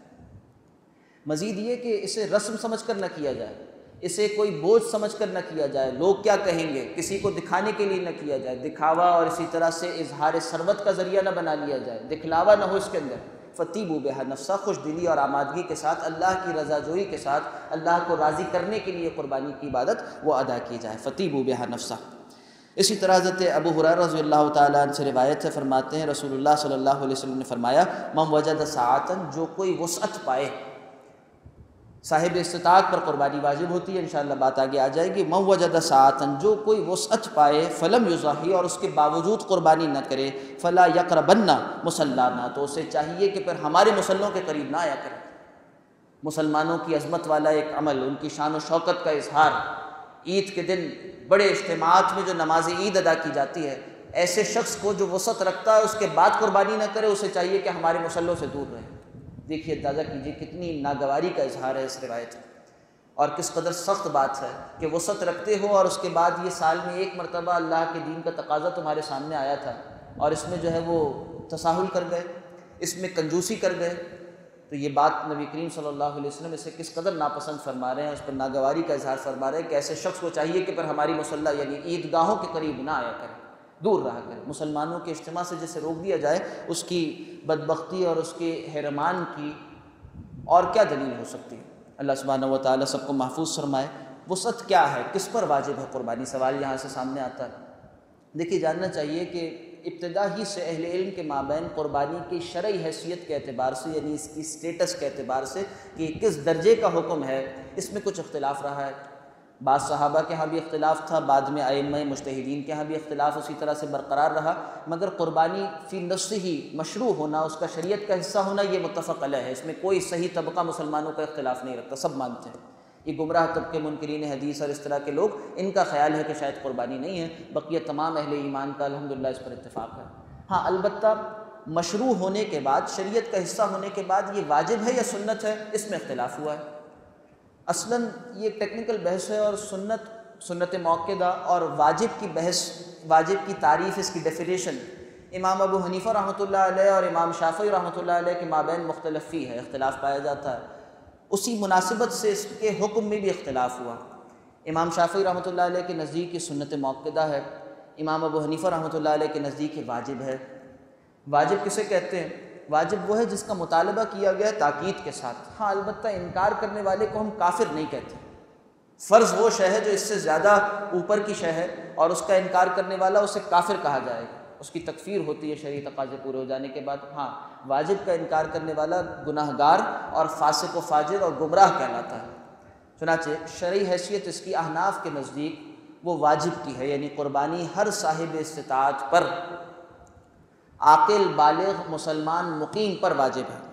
مزید یہ کہ اسے رسم سمجھ کر نہ کیا جائے، اسے کوئی بوجھ سمجھ کر نہ کیا جائے، لوگ کیا کہیں گے، کسی کو دکھانے کے لیے نہ کیا جائے، دکھاوا اور اسی طرح سے اظہار ثروت کا ذریعہ نہ بنا لیا جائے، دکھلاوا نہ ہو اس کے اندر۔ فَطِيبُوا بِهَا نَفْسَهَا، خوش دلی اور آمادگی کے ساتھ، اللہ کی رضا جوئی کے ساتھ، اللہ کو راضی کرنے کے لیے قربانی کی عبادت وہ ادا کی جائے۔ فَطِيبُوا بِهَا نَفْسَهَا۔ اسی طرح حضرت ابو ہریرہ رضی اللہ تعالیٰ عنہ سے روایت ہے، فرماتے ہیں رسول اللہ صلی اللہ علیہ وسلم نے فرمایا مَن وَجَدَ سَاعَةً، جو کوئی وسعت پائے، صاحب استطاعت پر قربانی واجب ہوتی ہے، انشاءاللہ بات آگے آ جائے گی۔ مَن وَجَدَ سَاعَةً، جو کوئی وسعت پائے، فَلَمْ يُضَحِّ، اور اس کے باوجود قربانی نہ کرے، فَلَا يَقْرَبَنَّ مُصَلَّانَا، تو اسے چاہیے کہ پھر ہمارے مصلوں کے قریب نہ آیا کرے۔ مسلمانوں کی عظمت والا ایک عمل، ان کی شان و شوکت کا اظہار، عید کے دن بڑے اجتماعات میں جو نماز عید ادا کی جاتی ہے، ایسے شخص کو جو وسعت رکھتا ہے اس کے بعد قربانی نہ کرے، اسے چاہیے کہ ہمارے مصلوں سے دور رہے۔ دیکھیے، اندازہ کیجیے کتنی ناگواری کا اظہار ہے اس روایت میں، اور کس قدر سخت بات ہے کہ وسعت رکھتے ہو اور اس کے بعد یہ سال میں ایک مرتبہ اللہ کے دین کا تقاضا تمہارے سامنے آیا تھا اور اس میں جو ہے وہ تساہل کر گئے، اس میں کنجوسی کر گئے۔ تو یہ بات نبی کریم صلی اللہ علیہ وسلم اسے کس قدر ناپسند فرما رہے ہیں، اس پر ناگواری کا اظہار فرما رہے ہیں کہ ایسے شخص کو چاہیے کہ پھر ہماری مصلی یعنی عیدگاہوں کے قریب نہ آیا کرے، دور رہا کرے۔ مسلمانوں کے اجتماع سے جسے روک دیا جائے، اس کی بدبختی اور اس کے حرمان کی اور کیا دلیل ہو سکتی ہے؟ اللہ سبحانہ و تعالیٰ سب کو محفوظ فرمائے۔ وسعت کیا ہے، کس پر واجب ہے قربانی، سوال یہاں سے سامنے آتا ہے۔ دیکھیے، جاننا چاہیے کہ ابتدا ہی سے اہل علم کے مابین قربانی کی شرعی حیثیت کے اعتبار سے، یعنی اس کی سٹیٹس کے اعتبار سے کہ کس درجے کا حکم ہے، اس میں کچھ اختلاف رہا ہے۔ بعض صحابہ کے ہاں بھی اختلاف تھا، بعد میں ائمہ مجتہدین کے ہاں بھی اختلاف اسی طرح سے برقرار رہا، مگر قربانی فی نفسہ ہی مشروع ہونا، اس کا شریعت کا حصہ ہونا، یہ متفق علیہ ہے۔ اس میں کوئی صحیح طبقہ مسلمانوں کا اختلاف نہیں رکھتا، سب مانتے ہیں۔ یہ گمراہ طبقے، منکرین حدیث اور اس طرح کے لوگ، ان کا خیال ہے کہ شاید قربانی نہیں ہے، بقیہ تمام اہل ایمان کا الحمدللہ اس پر اتفاق ہے۔ ہاں، البتہ مشروع ہونے کے بعد، شریعت کا حصہ ہونے کے بعد یہ واجب ہے یا سنت ہے، اس میں اختلاف ہوا ہے۔ اصلاً یہ ٹیکنیکل بحث ہے، اور سنت موقدہ اور واجب کی بحث، واجب کی تعریف، اس کی ڈیفینیشن امام ابو حنیفہ رحمۃ اللہ علیہ اور امام شافعی رحمۃ اللہ علیہ کے مابین مختلف فی ہے، اختلاف پایا جاتا ہے۔ اسی مناسبت سے اس کے حکم میں بھی اختلاف ہوا۔ امام شافعی رحمۃ اللہ علیہ کے نزدیک یہ سنت موقدہ ہے، امام ابو حنیفہ رحمۃ اللہ علیہ کے نزدیک یہ واجب ہے۔ واجب کسے کہتے ہیں؟ واجب وہ ہے جس کا مطالبہ کیا گیا ہے تاکید کے ساتھ۔ ہاں البتہ انکار کرنے والے کو ہم کافر نہیں کہتے۔ فرض وہ شے ہے جو اس سے زیادہ اوپر کی شے ہے، اور اس کا انکار کرنے والا اسے کافر کہا جائے گا، اس کی تکفیر ہوتی ہے شرعی تقاضے پورے ہو جانے کے بعد۔ ہاں واجب کا انکار کرنے والا گناہ گار اور فاسق و فاجر اور گمراہ کہلاتا ہے۔ چنانچہ شرعی حیثیت اس کی احناف کے نزدیک وہ واجب کی ہے، یعنی قربانی ہر صاحب استطاعت پر، عاقل بالغ مسلمان مقیم پر واجب ہے۔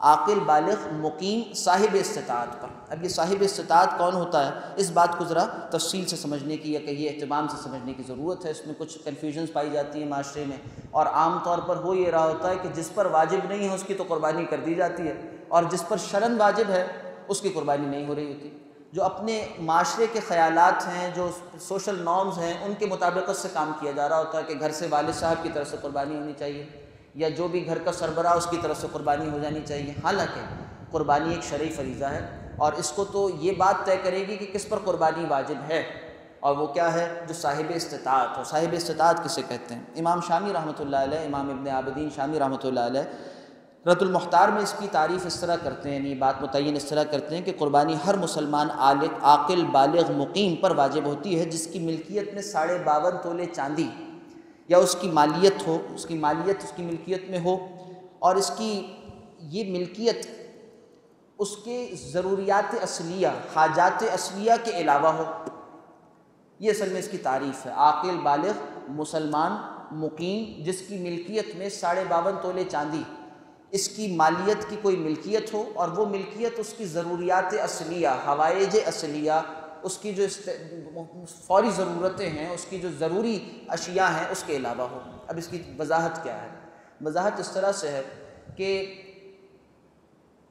عاقل بالغ مقیم صاحب استطاعت پر۔ اب یہ صاحب استطاعت کون ہوتا ہے، اس بات کو ذرا تفصیل سے سمجھنے کی یا کہیے اہتمام سے سمجھنے کی ضرورت ہے۔ اس میں کچھ کنفیوژنز پائی جاتی ہیں معاشرے میں، اور عام طور پر ہو یہ رہا ہوتا ہے کہ جس پر واجب نہیں ہے اس کی تو قربانی کر دی جاتی ہے، اور جس پر شرعاً واجب ہے اس کی قربانی نہیں ہو رہی ہوتی۔ جو اپنے معاشرے کے خیالات ہیں، جو سوشل نارمز ہیں، ان کے مطابقت سے کام کیا جا رہا ہوتا ہے کہ گھر سے والد صاحب کی طرف سے قربانی ہونی چاہیے، یا جو بھی گھر کا سربراہ اس کی طرف سے قربانی ہو جانی چاہیے۔ حالانکہ قربانی ایک شرعی فریضہ ہے، اور اس کو تو یہ بات طے کرے گی کہ کس پر قربانی واجب ہے، اور وہ کیا ہے؟ جو صاحب استطاعت ہو۔ صاحب استطاعت کسے کہتے ہیں؟ امام شامی رحمۃ اللہ علیہ، امام ابن عابدین شامی رحمۃ اللہ علیہ رد المختار میں اس کی تعریف اس طرح کرتے ہیں، یعنی بات متعین اس طرح کرتے ہیں کہ قربانی ہر مسلمان عاقل بالغ مقیم پر واجب ہوتی ہے جس کی ملکیت میں 52.5 تولے چاندی یا اس کی مالیت ہو، اس کی ملکیت میں ہو، اور اس کی یہ ملکیت اس کے ضروریات اصلیہ، حاجات اصلیہ کے علاوہ ہو۔ یہ اصل میں اس کی تعریف ہے، عاقل بالغ مسلمان مقیم جس کی ملکیت میں 52.5 تولے چاندی، اس کی مالیت کی کوئی ملکیت ہو، اور وہ ملکیت اس کی ضروریات اصلیہ، حوائج اصلیہ، اس کی جو فوری ضرورتیں ہیں، اس کی جو ضروری اشیاء ہیں، اس کے علاوہ ہو۔ اب اس کی وضاحت کیا ہے؟ وضاحت اس طرح سے ہے کہ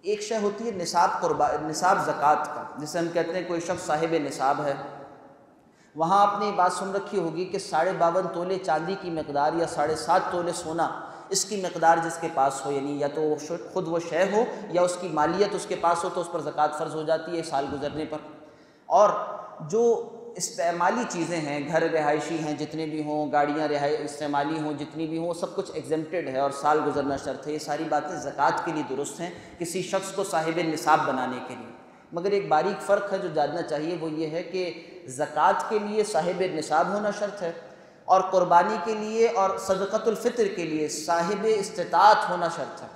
ایک شے ہوتی ہے نصاب زکوٰۃ کا، جسے ہم کہتے ہیں کوئی شخص صاحب نصاب ہے۔ وہاں آپ نے یہ بات سن رکھی ہوگی کہ 52.5 تولے چاندی کی مقدار یا 7.5 تولے سونا، اس کی مقدار جس کے پاس ہو، یعنی یا تو خود وہ شے ہو یا اس کی مالیت اس کے پاس ہو، تو اس پر زکوٰۃ فرض ہو جاتی ہے سال گزرنے پر۔ اور جو استعمالی چیزیں ہیں، گھر رہائشی ہیں جتنے بھی ہوں، گاڑیاں استعمالی ہوں جتنی بھی ہوں، سب کچھ ایگزمپٹڈ ہے اور سال گزرنا شرط ہے۔ یہ ساری باتیں زکوٰۃ کے لیے درست ہیں کسی شخص کو صاحب نصاب بنانے کے لیے، مگر ایک باریک فرق ہے جو جاننا چاہیے، وہ یہ ہے کہ زکوٰۃ کے لیے صاحب نصاب ہونا شرط ہے، اور قربانی کے لیے اور صدقۃ الفطر کے لیے صاحب استطاعت ہونا شرط ہے۔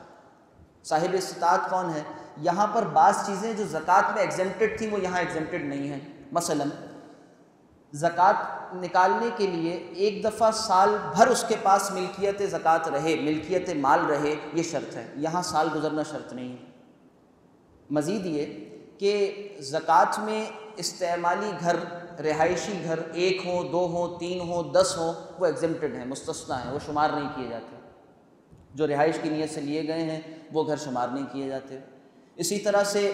صاحب استطاعت کون ہے؟ یہاں پر بعض چیزیں جو زکوٰۃ میں ایگزمپٹڈ تھیں وہ یہاں ایگزمپٹڈ نہیں ہیں۔ مثلا زکوٰۃ نکالنے کے لیے ایک دفعہ سال بھر اس کے پاس ملکیت زکوٰۃ رہے، ملکیت مال رہے، یہ شرط ہے، یہاں سال گزرنا شرط نہیں ہے۔ مزید یہ کہ زکوٰۃ میں استعمالی گھر، رہائشی گھر 1 ہوں، 2 ہوں، 3 ہوں، 10 ہوں، وہ ایگزمپٹڈ ہیں، مستثنیٰ ہیں، وہ شمار نہیں کیے جاتے۔ جو رہائش کی نیت سے لیے گئے ہیں وہ گھر شمار نہیں کیے جاتے۔ اسی طرح سے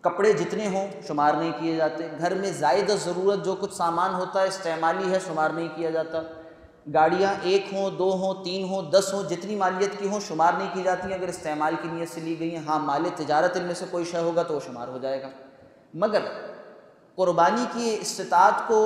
کپڑے جتنے ہوں شمار نہیں کیے جاتے۔ گھر میں زائد ضرورت جو کچھ سامان ہوتا ہے استعمالی ہے، شمار نہیں کیا جاتا۔ گاڑیاں 1 ہوں، 2 ہوں، 3 ہوں، 10 ہوں، جتنی مالیت کی ہوں شمار نہیں کی جاتی ہیں اگر استعمال کی نیت سے لی گئی ہیں۔ ہاں مال تجارت ان میں سے کوئی شے ہوگا تو وہ شمار ہو جائے گا۔ مگر قربانی کی استطاعت کو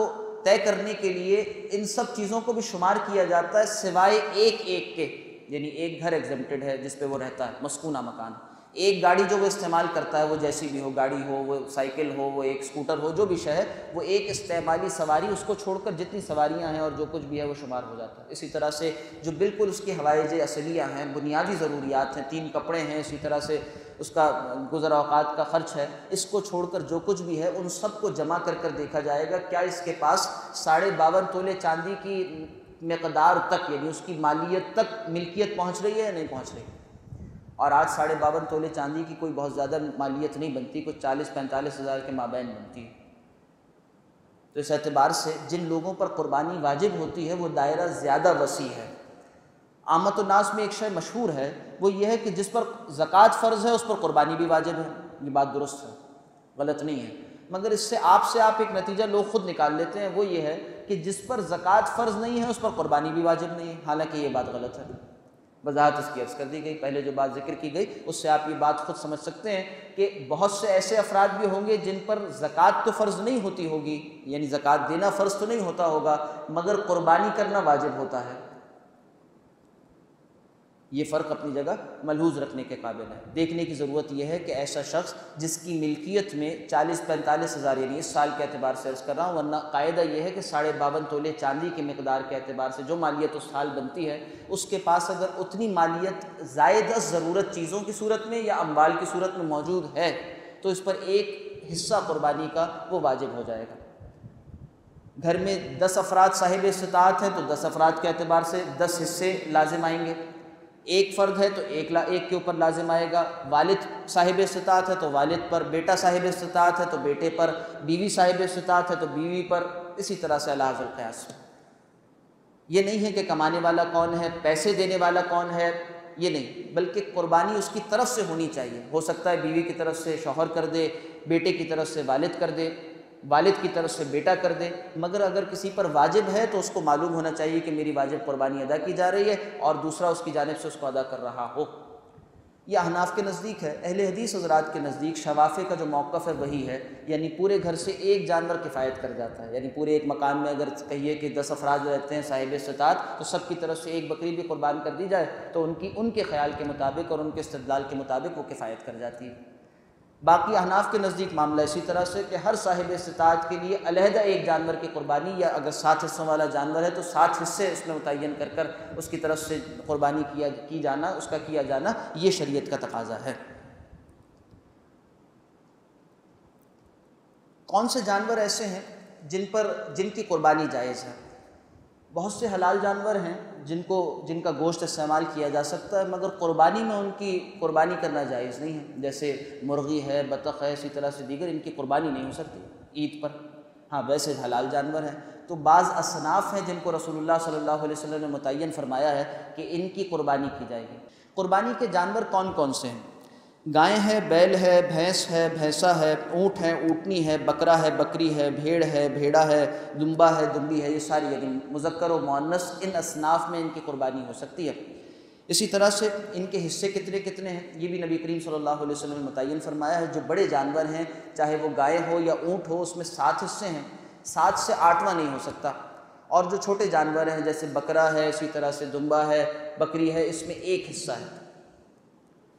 طے کرنے کے لیے ان سب چیزوں کو بھی شمار کیا جاتا ہے سوائے ایک کے، یعنی ایک گھر ایگزمپٹڈ ہے جس پہ وہ رہتا ہے، مسکونہ مکان۔ ایک گاڑی جو وہ استعمال کرتا ہے، وہ جیسی بھی ہو، گاڑی ہو، وہ سائیکل ہو، وہ ایک اسکوٹر ہو، جو بھی شے ہے، وہ ایک استعمالی سواری، اس کو چھوڑ کر جتنی سواریاں ہیں اور جو کچھ بھی ہے وہ شمار ہو جاتا ہے۔ اسی طرح سے جو بالکل اس کی حوائج اصلیہ ہیں، بنیادی ضروریات ہیں، 3 کپڑے ہیں، اسی طرح سے اس کا گزر اوقات کا خرچ ہے، اس کو چھوڑ کر جو کچھ بھی ہے ان سب کو جمع کر کر دیکھا جائے گا کیا اس کے پاس 52.5 تولے چاندی کی مقدار تک، یعنی اس کی مالیت تک ملکیت پہنچ رہی ہے یا نہیں پہنچ رہی۔ اور آج 52.5 تولے چاندی کی کوئی بہت زیادہ مالیت نہیں بنتی، کچھ 40-45 ہزار کے مابین بنتی ہے۔ تو اس اعتبار سے جن لوگوں پر قربانی واجب ہوتی ہے وہ دائرہ زیادہ وسیع ہے۔ عامت الناس میں ایک شے مشہور ہے، وہ یہ ہے کہ جس پر زکوٰۃ فرض ہے اس پر قربانی بھی واجب ہے. یہ بات درست ہے، غلط نہیں ہے، مگر اس سے آپ ایک نتیجہ لوگ خود نکال لیتے ہیں، وہ یہ ہے کہ جس پر زکوٰۃ فرض نہیں ہے اس پر قربانی بھی واجب نہیں ہے، حالانکہ یہ بات غلط ہے. وضاحت اس کی عرض کر دی گئی. پہلے جو بات ذکر کی گئی اس سے آپ یہ بات خود سمجھ سکتے ہیں کہ بہت سے ایسے افراد بھی ہوں گے جن پر زکوٰۃ تو فرض نہیں ہوتی ہوگی، یعنی زکوٰۃ دینا فرض تو نہیں ہوتا ہوگا، مگر قربانی کرنا واجب ہوتا ہے. یہ فرق اپنی جگہ ملحوظ رکھنے کے قابل ہے. دیکھنے کی ضرورت یہ ہے کہ ایسا شخص جس کی ملکیت میں 40-45 ہزار، یعنی اس سال کے اعتبار سے عرض کر رہا ہوں، ورنہ قاعدہ یہ ہے کہ 52.5 تولے چاندی کی مقدار کے اعتبار سے جو مالیت اس سال بنتی ہے، اس کے پاس اگر اتنی مالیت زائد از ضرورت چیزوں کی صورت میں یا اموال کی صورت میں موجود ہے تو اس پر ایک حصہ قربانی کا وہ واجب ہو جائے گا. گھر میں 10 افراد صاحب استطاعت ہیں تو 10 افراد کے اعتبار سے 10 حصے لازم آئیں گے. ایک فرد ہے تو ایک کے اوپر لازم آئے گا. والد صاحب استطاعت ہے تو والد پر، بیٹا صاحب استطاعت ہے تو بیٹے پر، بیوی صاحب استطاعت ہے تو بیوی پر، اسی طرح سے علی حاصل القیاس. یہ نہیں ہے کہ کمانے والا کون ہے، پیسے دینے والا کون ہے، یہ نہیں، بلکہ قربانی اس کی طرف سے ہونی چاہیے. ہو سکتا ہے بیوی کی طرف سے شوہر کر دے، بیٹے کی طرف سے والد کر دے، والد کی طرف سے بیٹا کر دے، مگر اگر کسی پر واجب ہے تو اس کو معلوم ہونا چاہیے کہ میری واجب قربانی ادا کی جا رہی ہے اور دوسرا اس کی جانب سے اس کو ادا کر رہا ہو. یہ احناف کے نزدیک ہے. اہل حدیث حضرات کے نزدیک شوافع کا جو موقف ہے وہی ہے، یعنی پورے گھر سے ایک جانور کفایت کر جاتا ہے. یعنی پورے ایک مکان میں اگر کہیے کہ 10 افراد رہتے ہیں صاحب استطاعت، تو سب کی طرف سے ایک بکری بھی قربان کر دی جائے تو ان کے خیال کے مطابق اور ان کے استدلال کے مطابق وہ کفایت کر جاتی ہے. باقی احناف کے نزدیک معاملہ اسی طرح سے کہ ہر صاحب استطاعت کے لیے علیحدہ ایک جانور کی قربانی، یا اگر 7 حصوں والا جانور ہے تو 7 حصے اس میں متعین کر اس کی طرف سے قربانی کیا جانا یہ شریعت کا تقاضا ہے. کون سے جانور ایسے ہیں جن کی قربانی جائز ہے؟ بہت سے حلال جانور ہیں جن کا گوشت استعمال کیا جا سکتا ہے، مگر قربانی میں ان کی قربانی کرنا جائز نہیں ہے. جیسے مرغی ہے، بطخ ہے، اسی طرح سے دیگر، ان کی قربانی نہیں ہو سکتی عید پر. ہاں ویسے حلال جانور ہیں تو بعض اصناف ہیں جن کو رسول اللہ صلی اللہ علیہ وسلم نے متعین فرمایا ہے کہ ان کی قربانی کی جائے گی. قربانی کے جانور کون کون سے ہیں؟ گائے ہے، بیل ہے، بھینس ہے، بھینسا ہے، اونٹ ہے، اونٹنی ہے، بکرا ہے، بکری ہے، بھیڑ ہے، بھیڑا ہے، دمبا ہے، دمبی ہے. یہ ساری یعنی مذکر و مؤنث ان اصناف میں ان کی قربانی ہو سکتی ہے. اسی طرح سے ان کے حصے کتنے ہیں یہ بھی نبی کریم صلی اللہ علیہ وسلم نے متعین فرمایا ہے. جو بڑے جانور ہیں چاہے وہ گائے ہو یا اونٹ ہو، اس میں 7 حصے ہیں، 7 سے 8واں نہیں ہو سکتا. اور جو چھوٹے جانور ہیں جیسے بکرا ہے، اسی طرح سے دمبا ہے، بکری ہے، اس میں 1 حصہ ہے.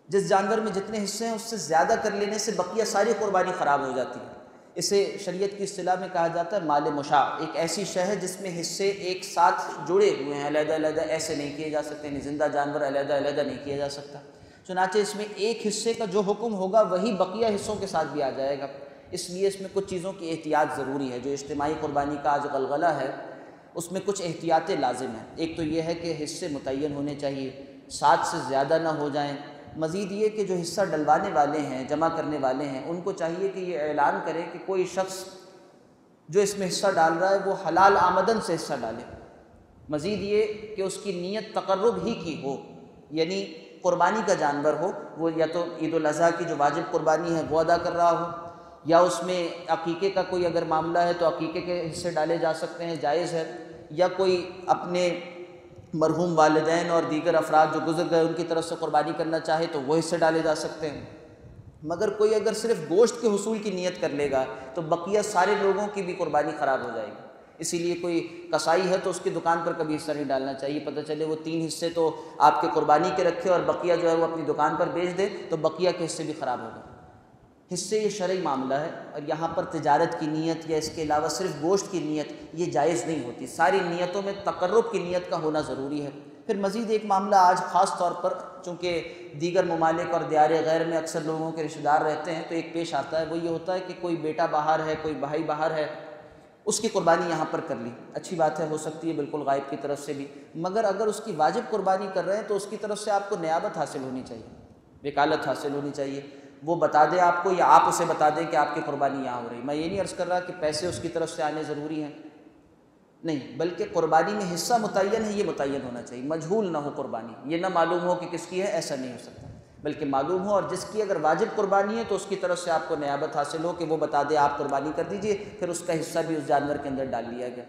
جس جانور میں جتنے حصے ہیں اس سے زیادہ کر لینے سے بقیہ ساری قربانی خراب ہو جاتی ہے. اسے شریعت کی اصطلاح میں کہا جاتا ہے مال مشاع. ایک ایسی شے ہے جس میں حصے ایک ساتھ جڑے ہوئے ہیں، علیحدہ ایسے نہیں کیے جا سکتے، یعنی زندہ جانور علیحدہ نہیں کیا جا سکتا. چنانچہ اس میں ایک حصے کا جو حکم ہوگا وہی بقیہ حصوں کے ساتھ بھی آ جائے گا. اس لیے اس میں کچھ چیزوں کی احتیاط ضروری ہے. جو اجتماعی قربانی کا آج غلغلہ ہے اس میں کچھ احتیاطیں لازم ہیں. ایک تو یہ ہے کہ حصے متعین ہونے چاہیے، 7 سے زیادہ نہ ہو جائیں. مزید یہ کہ جو حصہ ڈلوانے والے ہیں، جمع کرنے والے ہیں، ان کو چاہیے کہ یہ اعلان کریں کہ کوئی شخص جو اس میں حصہ ڈال رہا ہے وہ حلال آمدن سے حصہ ڈالے. مزید یہ کہ اس کی نیت تقرب ہی کی ہو، یعنی قربانی کا جانور ہو، وہ یا تو عید الاضحیٰ کی جو واجب قربانی ہے وہ ادا کر رہا ہو، یا اس میں عقیقے کا کوئی اگر معاملہ ہے تو عقیقے کے حصے ڈالے جا سکتے ہیں، جائز ہے. یا کوئی اپنے مرحوم والدین اور دیگر افراد جو گزر گئے ان کی طرف سے قربانی کرنا چاہے تو وہ حصے ڈالے جا سکتے ہیں. مگر کوئی اگر صرف گوشت کے حصول کی نیت کر لے گا تو بقیہ سارے لوگوں کی بھی قربانی خراب ہو جائے گی. اسی لیے کوئی کسائی ہے تو اس کی دکان پر کبھی حصہ نہیں ڈالنا چاہیے. پتہ چلے وہ 3 حصے تو آپ کے قربانی کے رکھے اور بقیہ جو ہے وہ اپنی دکان پر بیچ دے تو بقیہ کے حصے بھی خراب ہو گئے. حصے یہ شرعی معاملہ ہے اور یہاں پر تجارت کی نیت یا اس کے علاوہ صرف گوشت کی نیت یہ جائز نہیں ہوتی. ساری نیتوں میں تقرب کی نیت کا ہونا ضروری ہے. پھر مزید ایک معاملہ آج خاص طور پر چونکہ دیگر ممالک اور دیار غیر میں اکثر لوگوں کے رشتہ دار رہتے ہیں تو ایک پیش آتا ہے، وہ یہ ہوتا ہے کہ کوئی بیٹا باہر ہے، کوئی بھائی باہر ہے، اس کی قربانی یہاں پر کر لی. اچھی بات ہے، ہو سکتی ہے بالکل غائب کی طرف سے بھی، مگر اگر اس کی واجب قربانی کر رہے ہیں تو اس کی طرف سے آپ کو نیابت حاصل ہونی چاہیے، وکالت حاصل ہونی چاہیے. وہ بتا دے آپ کو یا آپ اسے بتا دیں کہ آپ کی قربانی یہاں ہو رہی. میں یہ نہیں عرض کر رہا کہ پیسے اس کی طرف سے آنے ضروری ہیں، نہیں، بلکہ قربانی میں حصہ متعین ہے، یہ متعین ہونا چاہیے، مجہول نہ ہو قربانی، یہ نہ معلوم ہو کہ کس کی ہے، ایسا نہیں ہو سکتا، بلکہ معلوم ہو، اور جس کی اگر واجب قربانی ہے تو اس کی طرف سے آپ کو نیابت حاصل ہو کہ وہ بتا دے آپ قربانی کر دیجئے، پھر اس کا حصہ بھی اس جانور کے اندر ڈال لیا گیا۔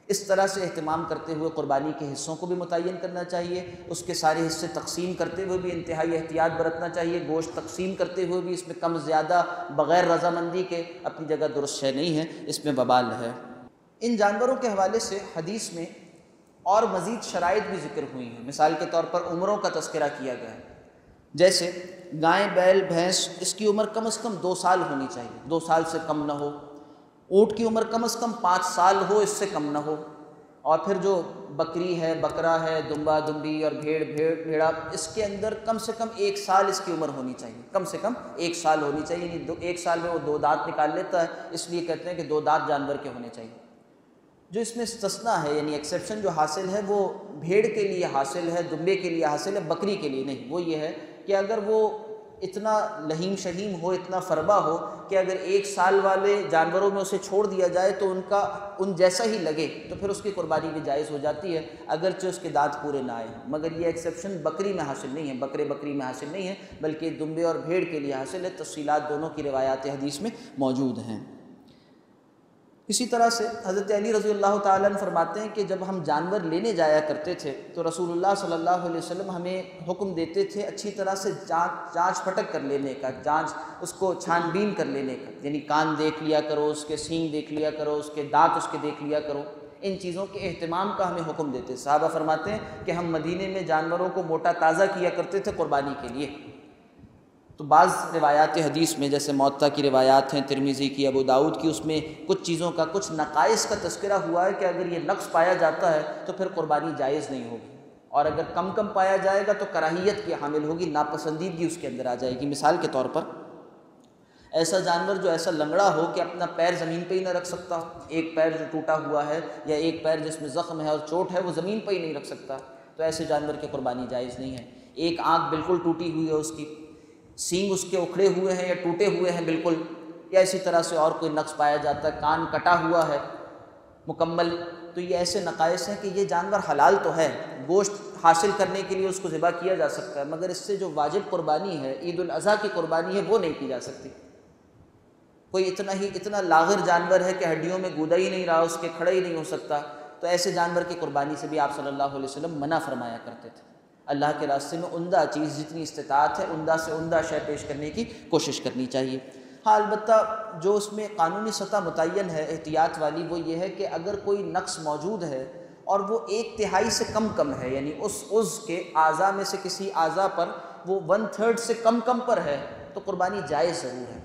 اس طرح سے اہتمام کرتے ہوئے قربانی کے حصوں کو بھی متعین کرنا چاہیے، اس کے سارے حصے تقسیم کرتے ہوئے بھی انتہائی احتیاط برتنا چاہیے، گوشت تقسیم کرتے ہوئے بھی اس میں کم زیادہ بغیر رضامندی کے اپنی جگہ درست شے نہیں ہے، اس میں وبال ہے۔ ان جانوروں کے حوالے سے حدیث میں اور مزید شرائط بھی ذکر ہوئی ہیں، مثال کے طور پر عمروں کا تذکرہ کیا گیا ہے، جیسے گائے، بیل، بھینس، اس کی عمر کم از کم 2 سال ہونی چاہیے، 2 سال سے کم نہ ہو، اونٹ کی عمر کم از کم 5 سال ہو، اس سے کم نہ ہو، اور پھر جو بکری ہے، بکرا ہے، دمبا دمبی اور بھیڑا، اس کے اندر کم سے کم 1 سال اس کی عمر ہونی چاہیے، کم سے کم 1 سال ہونی چاہیے، یعنی 1 سال میں وہ 2 دانت نکال لیتا ہے، اس لیے کہتے ہیں کہ 2 دانت جانور کے ہونے چاہیے۔ جو اس میں استثناء ہے، یعنی ایکسیپشن جو حاصل ہے، وہ بھیڑ کے لیے حاصل ہے، دمبے کے لیے حاصل ہے، بکری کے لیے نہیں۔ وہ یہ ہے کہ اگر وہ اتنا لہیم شہیم ہو، اتنا فربا ہو کہ اگر 1 سال والے جانوروں میں اسے چھوڑ دیا جائے تو ان جیسا ہی لگے تو پھر اس کی قربانی بھی جائز ہو جاتی ہے، اگرچہ اس کے دانت پورے نہ آئے، مگر یہ ایکسیپشن بکری میں حاصل نہیں ہے، بکری میں حاصل نہیں ہے، بلکہ دمبے اور بھیڑ کے لیے حاصل ہے۔ تفصیلات دونوں کی روایات حدیث میں موجود ہیں۔ اسی طرح سے حضرت علی رضی اللہ تعالیٰ عنہ فرماتے ہیں کہ جب ہم جانور لینے جایا کرتے تھے تو رسول اللہ صلی اللہ علیہ وسلم ہمیں حکم دیتے تھے اچھی طرح سے جانچ پھٹک کر لینے کا، اس کو چھان بین کر لینے کا، یعنی کان دیکھ لیا کرو، اس کے سینگ دیکھ لیا کرو، اس کے دانت اس کے دیکھ لیا کرو، ان چیزوں کے اہتمام کا ہمیں حکم دیتے۔ صحابہ فرماتے ہیں کہ ہم مدینے میں جانوروں کو موٹا تازہ کیا کرتے تھے قربانی کے لیے۔ تو بعض روایات حدیث میں جیسے موطا کی روایات ہیں، ترمذی کی، ابو داؤد کی، اس میں کچھ چیزوں کا، کچھ نقائص کا تذکرہ ہوا ہے کہ اگر یہ نقص پایا جاتا ہے تو پھر قربانی جائز نہیں ہوگی، اور اگر کم پایا جائے گا تو کراہیت کی حامل ہوگی، ناپسندیدگی اس کے اندر آ جائے گی۔ مثال کے طور پر ایسا جانور جو ایسا لنگڑا ہو کہ اپنا پیر زمین پہ ہی نہ رکھ سکتا، ایک پیر جو ٹوٹا ہوا ہے یا ایک پیر جس میں زخم ہے اور چوٹ ہے وہ زمین پہ ہی نہیں رکھ سکتا، تو ایسے جانور کی قربانی جائز نہیں ہے۔ ایک آنکھ بالکل ٹوٹی ہوئی ہے، اس کی سینگ اس کے اکھڑے ہوئے ہیں یا ٹوٹے ہوئے ہیں بالکل، یا اسی طرح سے اور کوئی نقص پایا جاتا ہے، کان کٹا ہوا ہے مکمل، تو یہ ایسے نقائص ہیں کہ یہ جانور حلال تو ہے، گوشت حاصل کرنے کے لیے اس کو ذبح کیا جا سکتا ہے، مگر اس سے جو واجب قربانی ہے، عید الاضحیٰ کی قربانی ہے، وہ نہیں کی جا سکتی۔ کوئی اتنا لاغر جانور ہے کہ ہڈیوں میں گودا ہی نہیں رہا، اس کے کھڑا ہی نہیں ہو سکتا، تو ایسے جانور کی قربانی سے بھی آپ صلی اللہ علیہ وسلم منع فرمایا کرتے تھے۔ اللہ کے راستے میں عمدہ چیز، جتنی استطاعت ہے عمدہ سے عمدہ شے پیش کرنے کی کوشش کرنی چاہیے۔ ہاں، البتہ جو اس میں قانونی سطح متعین ہے احتیاط والی، وہ یہ ہے کہ اگر کوئی نقص موجود ہے اور وہ 1/3 سے کم ہے، یعنی اس عضو کے اعضاء میں سے کسی اعضاء پر وہ 1/3 سے کم پر ہے، تو قربانی جائز ضرور ہے۔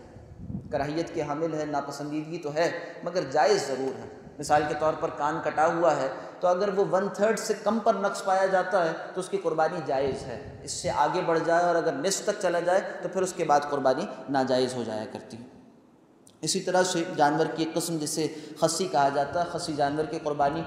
کراہیت کے حامل ہے، ناپسندیدگی تو ہے، مگر جائز ضرور ہے۔ مثال کے طور پر کان کٹا ہوا ہے تو اگر وہ 1/3 سے کم پر نقص پایا جاتا ہے تو اس کی قربانی جائز ہے، اس سے آگے بڑھ جائے اور اگر نصف تک چلا جائے تو پھر اس کے بعد قربانی ناجائز ہو جایا کرتی ہے۔ اسی طرح سے جانور کی ایک قسم جسے خصی کہا جاتا ہے، خصی جانور کی قربانی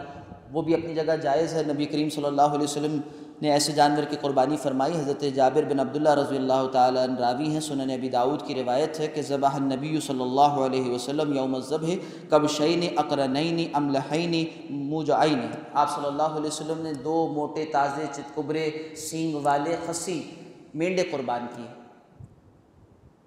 وہ بھی اپنی جگہ جائز ہے۔ نبی کریم صلی اللہ علیہ وسلم نے ایسے جانور کی قربانی فرمائی۔ حضرت جابر بن عبداللہ رضی اللہ تعالیٰ عنہ راوی ہیں، سنن ابی داؤد کی روایت ہے کہ ذبح النبی صلی اللہ علیہ وسلم یوم الذبح کبشین اقرنین املحین موجعین۔ آپ صلی اللہ علیہ وسلم نے 2 موٹے تازے چتکبرے سینگ والے خصی مینڈے قربان کیے۔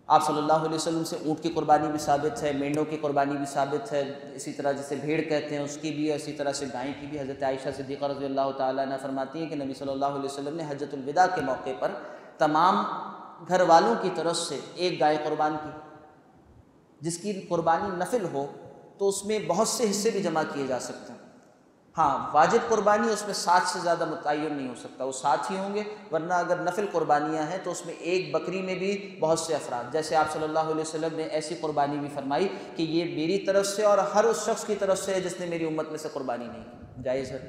آپ صلی اللہ علیہ وسلم سے اونٹ کی قربانی بھی ثابت ہے، مینڈوں کی قربانی بھی ثابت ہے، اسی طرح جسے بھیڑ کہتے ہیں اس کی بھی، اسی طرح سے گائے کی بھی۔ حضرت عائشہ صدیقہ رضی اللہ تعالیٰ عنہ فرماتی ہیں کہ نبی صلی اللہ علیہ وسلم نے حجۃ الوداع کے موقع پر تمام گھر والوں کی طرف سے ایک گائے قربان کی، جس کی قربانی نفل ہو تو اس میں بہت سے حصے بھی جمع کیے جا سکتے ہیں۔ ہاں، واجب قربانی اس میں 7 سے زیادہ متعین نہیں ہو سکتا، وہ 7 ہی ہوں گے، ورنہ اگر نفل قربانیاں ہیں تو اس میں ایک بکری میں بھی بہت سے افراد، جیسے آپ صلی اللہ علیہ وسلم نے ایسی قربانی بھی فرمائی کہ یہ میری طرف سے اور ہر اس شخص کی طرف سے ہے جس نے میری امت میں سے قربانی نہیں کی، جائز ہے۔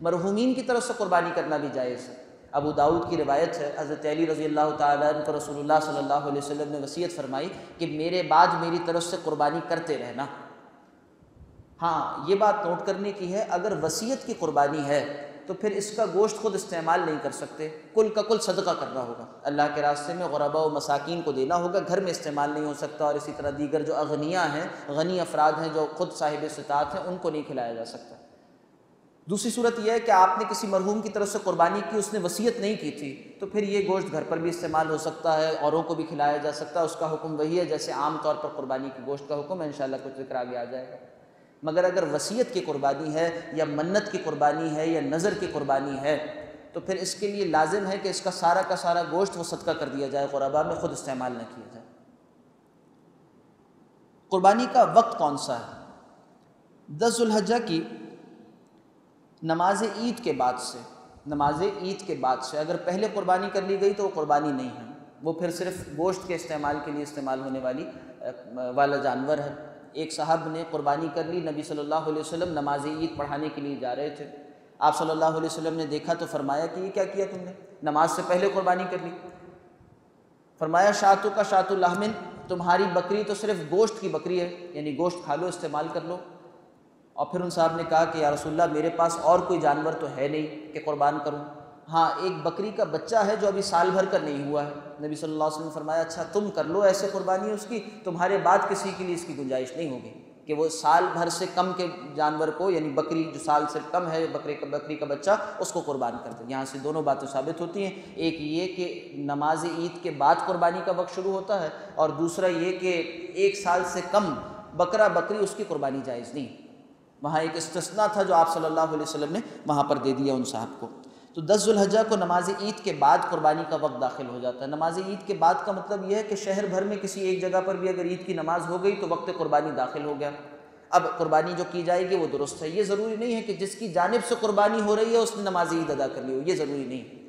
مرحومین کی طرف سے قربانی کرنا بھی جائز ہے۔ ابو داؤد کی روایت ہے، حضرت علی رضی اللہ تعالیٰ عنہ کو رسول اللہ صلی اللہ علیہ وسلم نے وصیت فرمائی کہ میرے بعد میری طرف سے قربانی کرتے رہنا۔ ہاں، یہ بات نوٹ کرنے کی ہے، اگر وصیت کی قربانی ہے تو پھر اس کا گوشت خود استعمال نہیں کر سکتے، کل کا کل صدقہ کرنا ہوگا، اللہ کے راستے میں غرباء و مساکین کو دینا ہوگا، گھر میں استعمال نہیں ہو سکتا، اور اسی طرح دیگر جو اغنیاء ہیں، غنی افراد ہیں جو خود صاحب استطاعت ہیں، ان کو نہیں کھلایا جا سکتا۔ دوسری صورت یہ ہے کہ آپ نے کسی مرحوم کی طرف سے قربانی کی، اس نے وصیت نہیں کی تھی، تو پھر یہ گوشت گھر پر بھی استعمال ہو سکتا ہے، اوروں کو بھی کھلایا جا سکتا ہے، اس کا حکم وہی ہے جیسے عام طور پر قربانی کے گوشت کا حکم ہے، انشاءاللہ کچھ ذکر آگے آ جائے گا۔ مگر اگر وصیت کی قربانی ہے یا منت کی قربانی ہے یا نظر کی قربانی ہے تو پھر اس کے لیے لازم ہے کہ اس کا سارا گوشت وہ صدقہ کر دیا جائے، غربا میں خود استعمال نہ کیا جائے۔ قربانی کا وقت کون سا ہے؟ 10 ذو الحجہ کی نماز عید کے بعد سے اگر پہلے قربانی کر لی گئی تو وہ قربانی نہیں ہے، وہ پھر صرف گوشت کے استعمال کے لیے استعمال ہونے والا جانور ہے۔ ایک صاحب نے قربانی کر لی، نبی صلی اللہ علیہ وسلم نماز عید پڑھانے کے لیے جا رہے تھے، آپ صلی اللہ علیہ وسلم نے دیکھا تو فرمایا کہ یہ کیا کیا تم نے، نماز سے پہلے قربانی کر لی؟ فرمایا شاتو کا شات اللحمن، تمہاری بکری تو صرف گوشت کی بکری ہے، یعنی گوشت کھا لو، استعمال کر لو۔ اور پھر ان صاحب نے کہا کہ یا رسول اللہ میرے پاس اور کوئی جانور تو ہے نہیں کہ قربان کروں، ہاں ایک بکری کا بچہ ہے جو ابھی سال بھر کا نہیں ہوا ہے۔ نبی صلی اللہ علیہ وسلم نے فرمایا اچھا تم کر لو ایسے قربانی اس کی، تمہارے بعد کسی کے لیے اس کی گنجائش نہیں ہوگی کہ وہ سال بھر سے کم کے جانور کو، یعنی بکری جو سال سے کم ہے بکری کا بچہ، اس کو قربان کر دے۔ یہاں سے دونوں باتیں ثابت ہوتی ہیں، ایک یہ کہ نماز عید کے بعد قربانی کا وقت شروع ہوتا ہے، اور دوسرا یہ کہ 1 سال سے کم بکری اس کی قربانی جائز نہیں۔ وہاں ایک استثناء تھا جو آپ صلی اللہ علیہ وسلم نے وہاں پر دے دیا ان صاحب کو۔ تو 10 ذو الحجہ کو نماز عید کے بعد قربانی کا وقت داخل ہو جاتا ہے۔ نماز عید کے بعد کا مطلب یہ ہے کہ شہر بھر میں کسی ایک جگہ پر بھی اگر عید کی نماز ہو گئی تو وقت قربانی داخل ہو گیا۔ اب قربانی جو کی جائے گی وہ درست ہے، یہ ضروری نہیں ہے کہ جس کی جانب سے قربانی ہو رہی ہے اس نے نماز عید ادا کر لی ہو، یہ ضروری نہیں ہے۔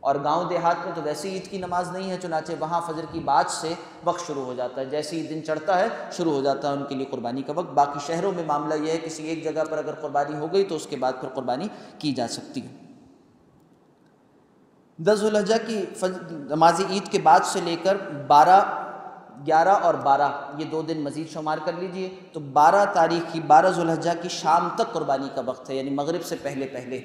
اور گاؤں دیہات میں تو ویسے عید کی نماز نہیں ہے، چنانچہ وہاں فجر کی بعد سے وقت شروع ہو جاتا ہے، جیسے ہی دن چڑھتا ہے شروع ہو جاتا ہے ان کے لیے قربانی کا وقت۔ باقی شہروں میں معاملہ یہ ہے کسی ایک جگہ پر اگر قربانی ہو گئی تو اس کے بعد پھر قربانی کی جا سکتی ہے۔ 10 ذو الحجہ کی نماز عید کے بعد سے لے کر 12، 11 اور 12 یہ 2 دن مزید شمار کر لیجئے، تو 12 تاریخ کی 12 ذو الحجہ کی شام تک قربانی کا وقت ہے، یعنی مغرب سے پہلے۔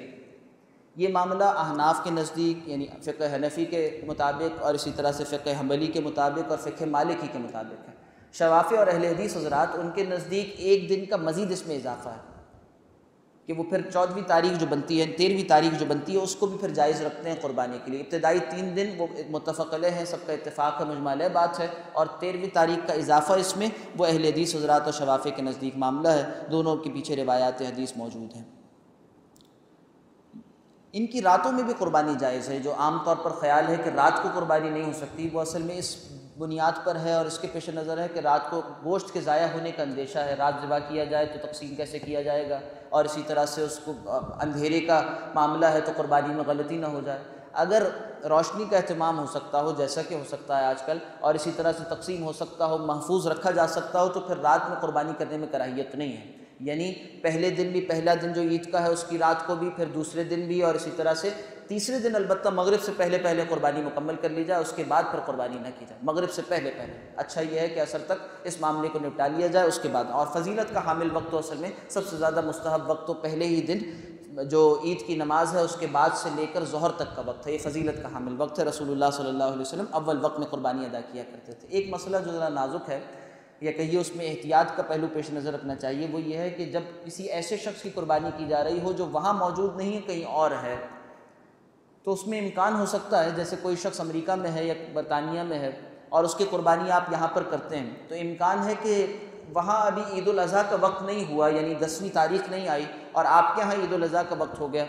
یہ معاملہ احناف کے نزدیک، یعنی فقہ حنفی کے مطابق، اور اسی طرح سے فقہ حنبلی کے مطابق اور فقہ مالکی کے مطابق ہے۔ شوافی اور اہل حدیث حضرات ان کے نزدیک 1 دن کا مزید اس میں اضافہ ہے کہ وہ پھر 14ویں تاریخ جو بنتی ہے، 13ویں تاریخ جو بنتی ہے اس کو بھی پھر جائز رکھتے ہیں قربانی کے لیے۔ ابتدائی 3 دن وہ متفق علیہ ہیں، سب کا اتفاق ہے، مجمع علیہ بات ہے، اور 13ویں تاریخ کا اضافہ اس میں وہ اہل حدیث حضرات اور شوافی کے نزدیک معاملہ ہے، دونوں کے پیچھے روایات حدیث موجود ہیں۔ ان کی راتوں میں بھی قربانی جائز ہے، جو عام طور پر خیال ہے کہ رات کو قربانی نہیں ہو سکتی، وہ اصل میں اس بنیاد پر ہے اور اس کے پیش نظر ہے کہ رات کو گوشت کے ضائع ہونے کا اندیشہ ہے، رات ذبح کیا جائے تو تقسیم کیسے کیا جائے گا، اور اسی طرح سے اس کو اندھیرے کا معاملہ ہے تو قربانی میں غلطی نہ ہو جائے۔ اگر روشنی کا اہتمام ہو سکتا ہو جیسا کہ ہو سکتا ہے آج کل، اور اسی طرح سے تقسیم ہو سکتا ہو، محفوظ رکھا جا سکتا ہو، تو پھر رات میں قربانی کرنے میں کراہیت نہیں ہے، یعنی پہلے دن بھی، پہلا دن جو عید کا ہے اس کی رات کو بھی، پھر دوسرے دن بھی، اور اسی طرح سے تیسرے دن البتہ مغرب سے پہلے قربانی مکمل کر لی جائے، اس کے بعد پھر قربانی نہ کی جائے، مغرب سے پہلے۔ اچھا یہ ہے کہ عصر تک اس معاملے کو نپٹا لیا جائے اس کے بعد۔ اور فضیلت کا حامل وقت تو اصل میں سب سے زیادہ مستحب وقت تو پہلے ہی دن جو عید کی نماز ہے اس کے بعد سے لے کر ظہر تک کا وقت ہے، یہ فضیلت کا حامل وقت ہے۔ رسول اللہ صلی اللہ علیہ وسلم اول وقت میں قربانی ادا کیا کرتے تھے۔ ایک مسئلہ جو ذرا نازک ہے، یا کہیے اس میں احتیاط کا پہلو پیش نظر رکھنا چاہیے، وہ یہ ہے کہ جب کسی ایسے شخص کی قربانی کی جا رہی ہو جو وہاں موجود نہیں ہے، کہیں اور ہے، تو اس میں امکان ہو سکتا ہے، جیسے کوئی شخص امریکہ میں ہے یا برطانیہ میں ہے اور اس کی قربانی آپ یہاں پر کرتے ہیں، تو امکان ہے کہ وہاں ابھی عید الاضحیٰ کا وقت نہیں ہوا، یعنی 10ویں تاریخ نہیں آئی، اور آپ کے یہاں عید الاضحیٰ کا وقت ہو گیا،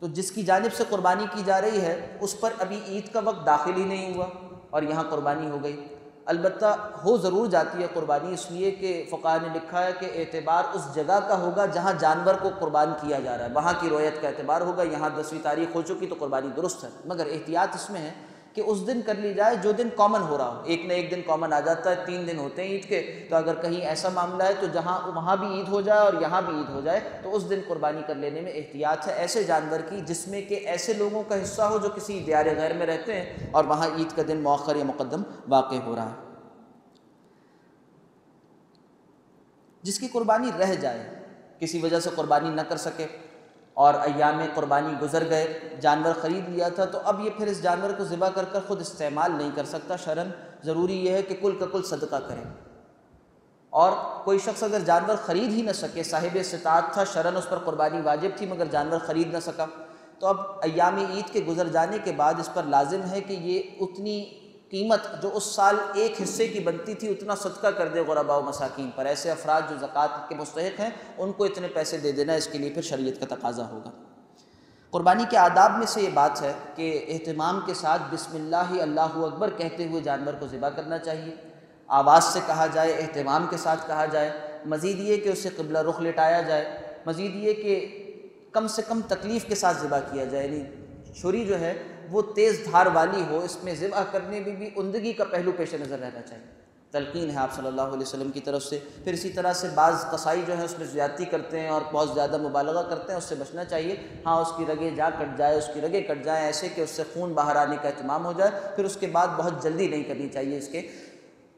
تو جس کی جانب سے قربانی کی جا رہی ہے اس پر ابھی عید کا وقت داخل ہی نہیں ہوا اور یہاں قربانی ہو گئی۔ البتہ ہو ضرور جاتی ہے قربانی، اس لیے کہ فقہاء نے لکھا ہے کہ اعتبار اس جگہ کا ہوگا جہاں جانور کو قربان کیا جا رہا ہے، وہاں کی رویت کا اعتبار ہوگا۔ یہاں 10ویں تاریخ ہو چکی تو قربانی درست ہے، مگر احتیاط اس میں ہے کہ اس دن کر لی جائے جو دن کامن ہو رہا ہو۔ ایک نہ ایک دن کامن آ جاتا ہے، 3 دن ہوتے ہیں عید کے، تو اگر کہیں ایسا معاملہ ہے تو جہاں وہاں بھی عید ہو جائے اور یہاں بھی عید ہو جائے تو اس دن قربانی کر لینے میں احتیاط ہے، ایسے جانور کی جس میں کہ ایسے لوگوں کا حصہ ہو جو کسی دیار غیر میں رہتے ہیں اور وہاں عید کا دن مؤخر یا مقدم واقع ہو رہا ہے۔ جس کی قربانی رہ جائے، کسی وجہ سے قربانی نہ کر سکے اور ایام قربانی گزر گئے، جانور خرید لیا تھا، تو اب یہ پھر اس جانور کو ذبح کر کر خود استعمال نہیں کر سکتا، شرعاً ضروری یہ ہے کہ کل کا کل صدقہ کرے اور کوئی شخص اگر جانور خرید ہی نہ سکے، صاحب استطاعت تھا، شرعاً اس پر قربانی واجب تھی مگر جانور خرید نہ سکا، تو اب ایام عید کے گزر جانے کے بعد اس پر لازم ہے کہ یہ اتنی قیمت جو اس سال ایک حصے کی بنتی تھی اتنا صدقہ کر دے غرباء و مساکین پر۔ ایسے افراد جو زکوٰۃ کے مستحق ہیں ان کو اتنے پیسے دے دینا، اس کے لیے پھر شریعت کا تقاضا ہوگا۔ قربانی کے آداب میں سے یہ بات ہے کہ اہتمام کے ساتھ بسم اللہ اللہ اکبر کہتے ہوئے جانور کو ذبح کرنا چاہیے، آواز سے کہا جائے، اہتمام کے ساتھ کہا جائے، مزید یہ کہ اسے قبلہ رخ لٹایا جائے، مزید یہ کہ کم سے کم تکلیف کے ساتھ ذبح کیا جائے، یعنی چھری جو ہے وہ تیز دھار والی ہو، اس میں ذبح کرنے میں بھی عمدگی کا پہلو پیش نظر رہنا چاہیے، تلقین ہے آپ صلی اللہ علیہ وسلم کی طرف سے۔ پھر اسی طرح سے بعض قصائی جو ہیں اس میں زیادتی کرتے ہیں اور بہت زیادہ مبالغہ کرتے ہیں، اس سے بچنا چاہیے۔ ہاں اس کی رگیں جا کٹ جائے، اس کی رگیں کٹ جائیں ایسے کہ اس سے خون باہر آنے کا اہتمام ہو جائے، پھر اس کے بعد بہت جلدی نہیں کرنی چاہیے اس کے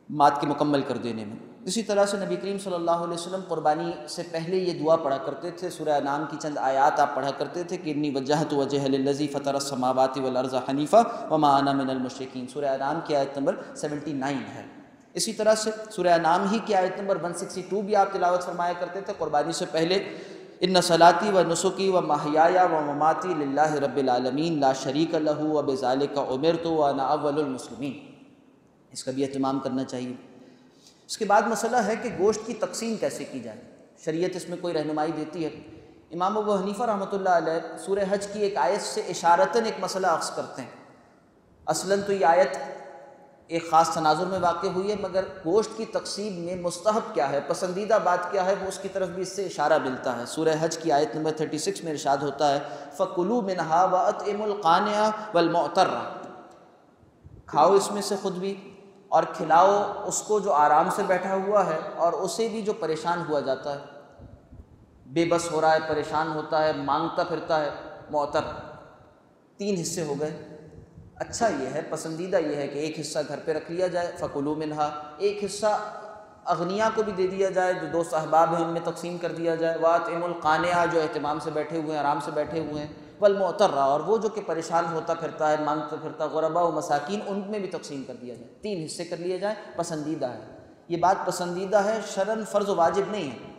مات کے مکمل کر دینے میں۔ اسی طرح سے نبی کریم صلی اللہ علیہ وسلم قربانی سے پہلے یہ دعا پڑھا کرتے تھے، سورہ انعام کی چند آیات آپ پڑھا کرتے تھے کہ انی وجہت وجہ للذی فطر السماوات والارض حنیفا وما انا من المشرکین، سورہ انعام کی آیت نمبر 79 ہے۔ اسی طرح سے سورہ انعام ہی کی آیت نمبر 162 بھی آپ تلاوت فرمایا کرتے تھے قربانی سے پہلے، ان صلاتی و نسکی و محیایا و مماتی للہ رب العالمین لا شریک لہ وبذالک امرت وانا اول المسلمین، اس کا بھی اہتمام کرنا چاہیے۔ اس کے بعد مسئلہ ہے کہ گوشت کی تقسیم کیسے کی جائے، شریعت اس میں کوئی رہنمائی دیتی ہے؟ امام ابو حنیفہ رحمۃ اللہ علیہ سورہ حج کی ایک آیت سے اشارتاً ایک مسئلہ اخذ کرتے ہیں۔ اصلاً تو یہ آیت ایک خاص تناظر میں واقع ہوئی ہے، مگر گوشت کی تقسیم میں مستحب کیا ہے، پسندیدہ بات کیا ہے، وہ اس کی طرف بھی اس سے اشارہ ملتا ہے۔ سورہ حج کی آیت نمبر 36 میں ارشاد ہوتا ہے فَكُلُوا مِنْهَا وَأَطْعِمُوا الْقَانِعَ وَالْمُعْتَرَّ، کھاؤ اس میں سے خود بھی اور کھلاؤ اس کو جو آرام سے بیٹھا ہوا ہے اور اسے بھی جو پریشان ہوا جاتا ہے، بے بس ہو رہا ہے، پریشان ہوتا ہے، مانگتا پھرتا ہے۔ معتر، 3 حصے ہو گئے۔ اچھا یہ ہے، پسندیدہ یہ ہے کہ ایک حصہ گھر پہ رکھ لیا جائے فَكُلُوا مِنْهَا، ایک حصہ اغنیاء کو بھی دے دیا جائے، جو 2 احباب ہیں ان میں تقسیم کر دیا جائے، وَأَطْعِمُوا الْقَانِعَ جو اہتمام سے بیٹھے ہوئے ہیں، آرام سے بیٹھے ہوئے ہیں، وَالْمُعْتَرَّ اور وہ جو کہ پریشان ہوتا پھرتا ہے، مانگتا پھرتا، غرباء و مساکین، ان میں بھی تقسیم کر دیا جائے، 3 حصے کر لیے جائیں، پسندیدہ ہے۔ یہ بات پسندیدہ ہے، شرعاً فرض و واجب نہیں ہے۔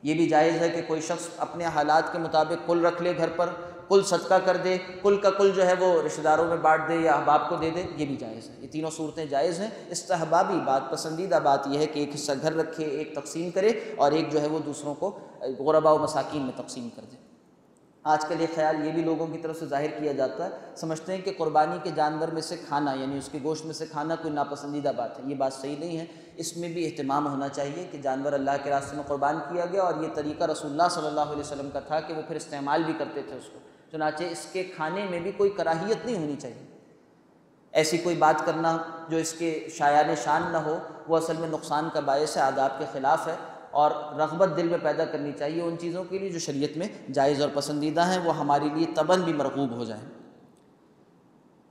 یہ بھی جائز ہے کہ کوئی شخص اپنے حالات کے مطابق کل رکھ لے گھر پر، کل صدقہ کر دے، کل کا کل جو ہے وہ رشتہ داروں میں بانٹ دے یا احباب کو دے دے، یہ بھی جائز ہے۔ یہ تینوں صورتیں جائز ہیں۔ استحبابی بات، پسندیدہ بات یہ ہے کہ ایک حصہ گھر رکھے، ایک تقسیم کرے اور ایک جو ہے وہ دوسروں کو غرباء و مساکین میں تقسیم کر دے۔ آج کل یہ خیال یہ بھی لوگوں کی طرف سے ظاہر کیا جاتا ہے، سمجھتے ہیں کہ قربانی کے جانور میں سے کھانا، یعنی اس کے گوشت میں سے کھانا کوئی ناپسندیدہ بات ہے۔ یہ بات صحیح نہیں ہے، اس میں بھی اہتمام ہونا چاہیے کہ جانور اللہ کے راستے میں قربان کیا گیا اور یہ طریقہ رسول اللہ صلی اللہ علیہ وسلم کا تھا کہ وہ پھر استعمال بھی کرتے تھے اس کو، چنانچہ اس کے کھانے میں بھی کوئی کراہیت نہیں ہونی چاہیے۔ ایسی کوئی بات کرنا جو اس کے شایان شان نہ ہو، وہ اصل میں نقصان کا باعث ہے، آداب کے خلاف ہے، اور رغبت دل میں پیدا کرنی چاہیے ان چیزوں کے لیے جو شریعت میں جائز اور پسندیدہ ہیں، وہ ہمارے لیے طبعاً بھی مرغوب ہو جائیں۔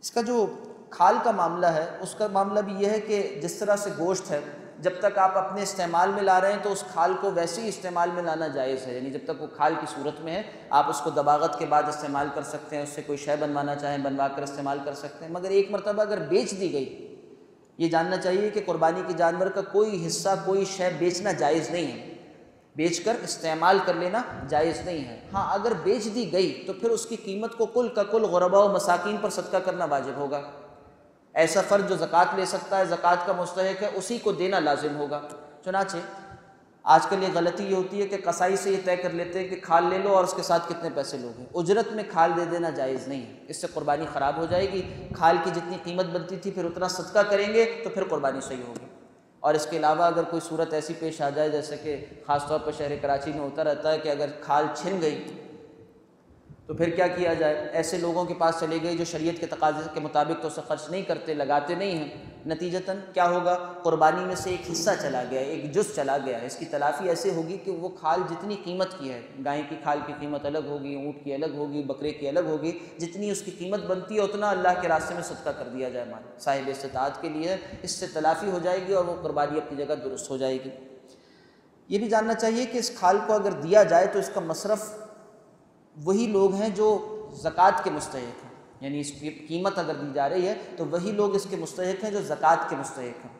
اس کا جو کھال کا معاملہ ہے، اس کا معاملہ بھی یہ ہے کہ جس طرح سے گوشت ہے، جب تک آپ اپنے استعمال میں لا رہے ہیں تو اس کھال کو ویسے ہی استعمال میں لانا جائز ہے، یعنی جب تک وہ کھال کی صورت میں ہے آپ اس کو دباغت کے بعد استعمال کر سکتے ہیں، اس سے کوئی شے بنوانا چاہیں بنوا کر استعمال کر سکتے ہیں، مگر ایک مرتبہ اگر بیچ دی گئی، یہ جاننا چاہیے کہ قربانی کے جانور کا کوئی حصہ، کوئی شے بیچنا جائز نہیں ہے، بیچ کر استعمال کر لینا جائز نہیں ہے۔ ہاں اگر بیچ دی گئی تو پھر اس کی قیمت کو کل کا کل غرباء و مساکین پر صدقہ کرنا واجب ہوگا۔ ایسا فرد جو زکوٰۃ لے سکتا ہے، زکوٰۃ کا مستحق ہے، اسی کو دینا لازم ہوگا۔ چنانچہ آج کل یہ غلطی یہ ہوتی ہے کہ قصائی سے یہ طے کر لیتے ہیں کہ کھال لے لو اور اس کے ساتھ کتنے پیسے لوگے، اجرت میں کھال دے دینا جائز نہیں ہے، اس سے قربانی خراب ہو جائے گی۔ کھال کی جتنی قیمت بنتی تھی پھر اتنا صدقہ کریں گے تو پھر قربانی صحیح ہوگی۔ اور اس کے علاوہ اگر کوئی صورت ایسی پیش آ جائے جیسے کہ خاص طور پر شہر کراچی میں ہوتا رہتا ہے کہ اگر کھال چھن گئی تو پھر کیا کیا جائے، ایسے لوگوں کے پاس چلے گئی جو شریعت کے تقاضے کے مطابق تو اسے خرچ نہیں کرتے، لگاتے نہیں ہیں، نتیجتاً کیا ہوگا، قربانی میں سے ایک حصہ چلا گیا، ایک جز چلا گیا۔ اس کی تلافی ایسے ہوگی کہ وہ کھال جتنی قیمت کی ہے، گائے کی کھال کی قیمت الگ ہوگی، اونٹ کی الگ ہوگی، بکرے کی الگ ہوگی، جتنی اس کی قیمت بنتی ہے اتنا اللہ کے راستے میں صدقہ کر دیا جائے، مال صاحب استطاعت کے لیے، اس سے تلافی ہو جائے گی اور وہ قربانی اپنی جگہ درست ہو جائے گی۔ یہ بھی جاننا چاہیے کہ اس کھال کو اگر دیا جائے تو اس کا مصرف وہی لوگ ہیں جو زکوٰۃ کے مستحق ہیں، یعنی اس کی قیمت اگر دی جا رہی ہے تو وہی لوگ اس کے مستحق ہیں جو زکوٰۃ کے مستحق ہیں،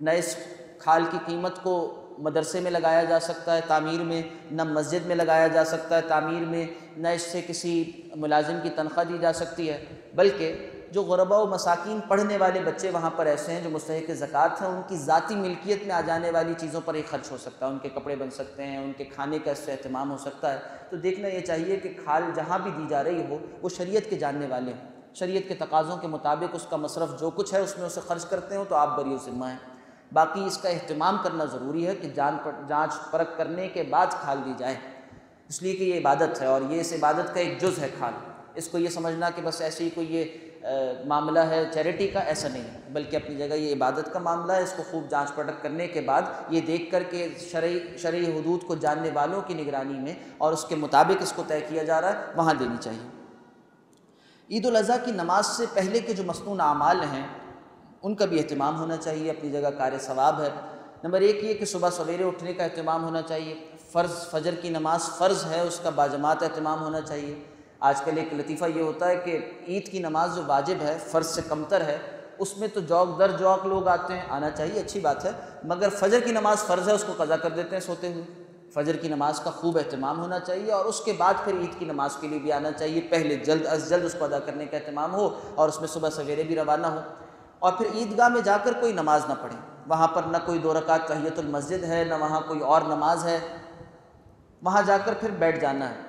نہ اس کھال کی قیمت کو مدرسے میں لگایا جا سکتا ہے تعمیر میں، نہ مسجد میں لگایا جا سکتا ہے تعمیر میں، نہ اس سے کسی ملازم کی تنخواہ دی جا سکتی ہے، بلکہ جو غرباء و مساکین پڑھنے والے بچے وہاں پر ایسے ہیں جو مستحق زکوٰۃ ہیں، ان کی ذاتی ملکیت میں آ جانے والی چیزوں پر ہی خرچ ہو سکتا ہے، ان کے کپڑے بن سکتے ہیں، ان کے کھانے کا اس سے اہتمام ہو سکتا ہے۔ تو دیکھنا یہ چاہیے کہ کھال جہاں بھی دی جا رہی ہو وہ شریعت کے جاننے والے ہوں، شریعت کے تقاضوں کے مطابق اس کا مصرف جو کچھ ہے اس میں اسے خرچ کرتے ہوں تو آپ بری ذمہ ہیں۔ باقی اس کا اہتمام کرنا ضروری ہے کہ جانچ پرکھ کرنے کے بعد کھال دی جائے، اس لیے کہ یہ عبادت ہے اور یہ اس عبادت کا ایک جز ہے کھال۔ اس کو یہ سمجھنا کہ بس ایسے ہی کوئی یہ معاملہ ہے چیریٹی کا، ایسا نہیں ہے، بلکہ اپنی جگہ یہ عبادت کا معاملہ ہے۔ اس کو خوب جانچ پرکھ کرنے کے بعد یہ دیکھ کر کہ شرعی حدود کو جاننے والوں کی نگرانی میں اور اس کے مطابق اس کو طے کیا جا رہا ہے، وہاں دینی چاہیے۔ عید الاضحیٰ کی نماز سے پہلے کے جو مسنون اعمال ہیں ان کا بھی اہتمام ہونا چاہیے، اپنی جگہ کار ثواب ہے۔ نمبر ایک یہ کہ صبح سویرے اٹھنے کا اہتمام ہونا چاہیے، فجر کی نماز فرض ہے، اس کا باجماعت اہتمام ہونا چاہیے۔ آج کل ایک لطیفہ یہ ہوتا ہے کہ عید کی نماز جو واجب ہے فرض سے کمتر ہے، اس میں تو جوق در جوق لوگ آتے ہیں، آنا چاہیے، اچھی بات ہے، مگر فجر کی نماز فرض ہے اس کو قضا کر دیتے ہیں سوتے ہوئے۔ فجر کی نماز کا خوب اہتمام ہونا چاہیے اور اس کے بعد پھر عید کی نماز کے لیے بھی آنا چاہیے، پہلے جلد از جلد اس کو ادا کرنے کا اہتمام ہو اور اس میں صبح سویرے بھی روانہ ہو، اور پھر عیدگاہ میں جا کر کوئی نماز نہ پڑھیں، وہاں پر نہ کوئی 2 رکعت تحیۃ المسجد ہے، نہ وہاں کوئی اور نماز ہے، وہاں جا کر پھر بیٹھ جانا ہے،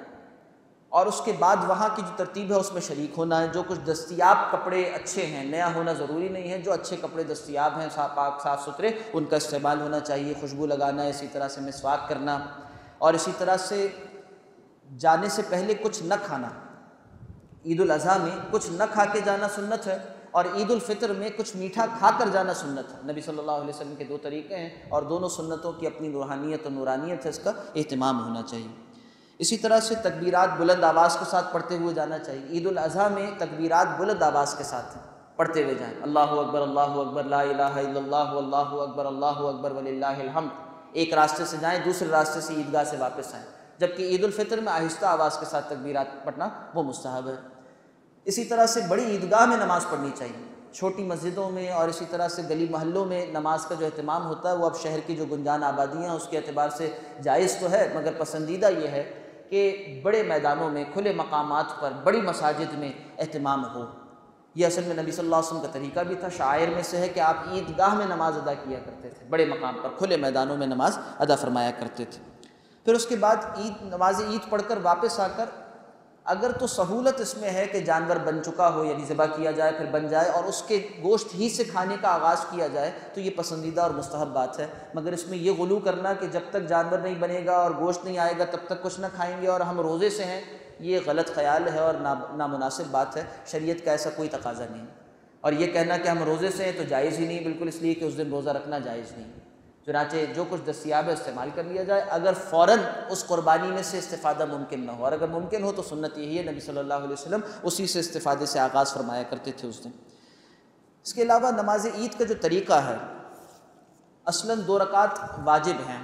اور اس کے بعد وہاں کی جو ترتیب ہے اس میں شریک ہونا ہے۔ جو کچھ دستیاب کپڑے اچھے ہیں، نیا ہونا ضروری نہیں ہے، جو اچھے کپڑے دستیاب ہیں پاک صاف ستھرے ان کا استعمال ہونا چاہیے، خوشبو لگانا، اسی طرح سے مسواک کرنا، اور اسی طرح سے جانے سے پہلے کچھ نہ کھانا۔ عید الاضحیٰ میں کچھ نہ کھا کے جانا سنت ہے، اور عید الفطر میں کچھ میٹھا کھا کر جانا سنت ہے۔ نبی صلی اللہ علیہ وسلم کے 2 طریقے ہیں اور دونوں سنتوں کی اپنی روحانیت اور نورانیت ہے، اس کا اہتمام ہونا چاہیے۔ اسی طرح سے تکبیرات بلند آواز کے ساتھ پڑھتے ہوئے جانا چاہیے۔ عید الاضحیٰ میں تکبیرات بلند آواز کے ساتھ پڑھتے ہوئے جائیں، اللہ اکبر لا الہ الا اللہ اللہ اکبر وللہ الحمد۔ ایک راستے سے جائیں، دوسرے راستے سے عیدگاہ سے واپس آئیں، جبکہ عید الفطر میں آہستہ آواز کے ساتھ تکبیرات پڑھنا وہ مستحب ہے۔ اسی طرح سے بڑی عیدگاہ میں نماز پڑھنی چاہیے، چھوٹی مسجدوں میں اور اسی طرح سے گلی محلوں میں نماز کا جو اہتمام ہوتا ہے وہ اب شہر کی جو گنجان آبادیاں اس کے اعتبار سے جائز تو ہے، مگر پسندیدہ یہ ہے کہ بڑے میدانوں میں، کھلے مقامات پر، بڑی مساجد میں اہتمام ہو۔ یہ اصل میں نبی صلی اللہ علیہ وسلم کا طریقہ بھی تھا، شاعر میں سے ہے کہ آپ عیدگاہ میں نماز ادا کیا کرتے تھے، بڑے مقام پر کھلے میدانوں میں نماز ادا فرمایا کرتے تھے۔ پھر اس کے بعد نماز عید پڑھ کر واپس آ کر اگر تو سہولت اس میں ہے کہ جانور بن چکا ہو، یعنی ذبح کیا جائے پھر بن جائے اور اس کے گوشت ہی سے کھانے کا آغاز کیا جائے تو یہ پسندیدہ اور مستحب بات ہے، مگر اس میں یہ غلو کرنا کہ جب تک جانور نہیں بنے گا اور گوشت نہیں آئے گا تب تک کچھ نہ کھائیں گے اور ہم روزے سے ہیں، یہ غلط خیال ہے اور نامناسب بات ہے، شریعت کا ایسا کوئی تقاضا نہیں، اور یہ کہنا کہ ہم روزے سے ہیں تو جائز ہی نہیں، بالکل، اس لیے کہ اس دن روزہ رکھنا جائز نہیں۔ چنانچہ جو کچھ دستیاب ہے استعمال کر لیا جائے، اگر فوراً اس قربانی میں سے استفادہ ممکن نہ ہو، اور اگر ممکن ہو تو سنت یہی ہے، نبی صلی اللہ علیہ وسلم اسی سے استفادے سے آغاز فرمایا کرتے تھے اس دن۔ اس کے علاوہ نماز عید کا جو طریقہ ہے، اصلاً 2 رکعت واجب ہیں،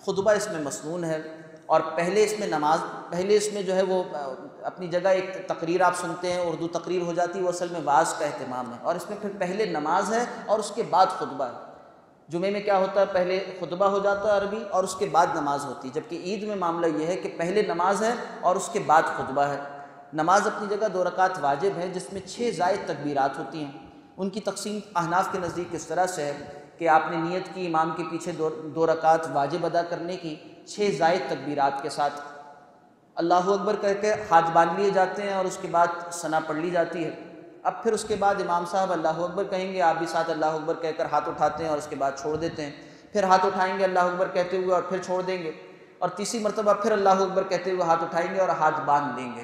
خطبہ اس میں مسنون ہے، اور پہلے اس میں جو ہے وہ اپنی جگہ ایک تقریر آپ سنتے ہیں، اردو تقریر ہو جاتی ہے، وہ اصل میں واعظ کا اہتمام ہے، اور اس میں پھر پہلے نماز ہے اور اس کے بعد خطبہ ہے۔ جمعے میں کیا ہوتا ہے، پہلے خطبہ ہو جاتا ہے عربی اور اس کے بعد نماز ہوتی ہے، جبکہ عید میں معاملہ یہ ہے کہ پہلے نماز ہے اور اس کے بعد خطبہ ہے۔ نماز اپنی جگہ 2 رکعت واجب ہے، جس میں 6 زائد تکبیرات ہوتی ہیں۔ ان کی تقسیم احناف کے نزدیک اس طرح سے ہے کہ آپ نے نیت کی امام کے پیچھے 2 رکعت واجب ادا کرنے کی، 6 زائد تکبیرات کے ساتھ اللہ اکبر کہہ کے ہاتھ باندھ لیے جاتے ہیں اور اس کے بعد ثنا پڑھ لی جاتی ہے۔ اب پھر اس کے بعد امام صاحب اللہ اکبر کہیں گے، آپ بھی ساتھ اللہ اکبر کہہ کر ہاتھ اٹھاتے ہیں اور اس کے بعد چھوڑ دیتے ہیں، پھر ہاتھ اٹھائیں گے اللہ اکبر کہتے ہوئے اور پھر چھوڑ دیں گے، اور تیسری مرتبہ پھر اللہ اکبر کہتے ہوئے ہاتھ اٹھائیں گے اور ہاتھ باندھ لیں گے۔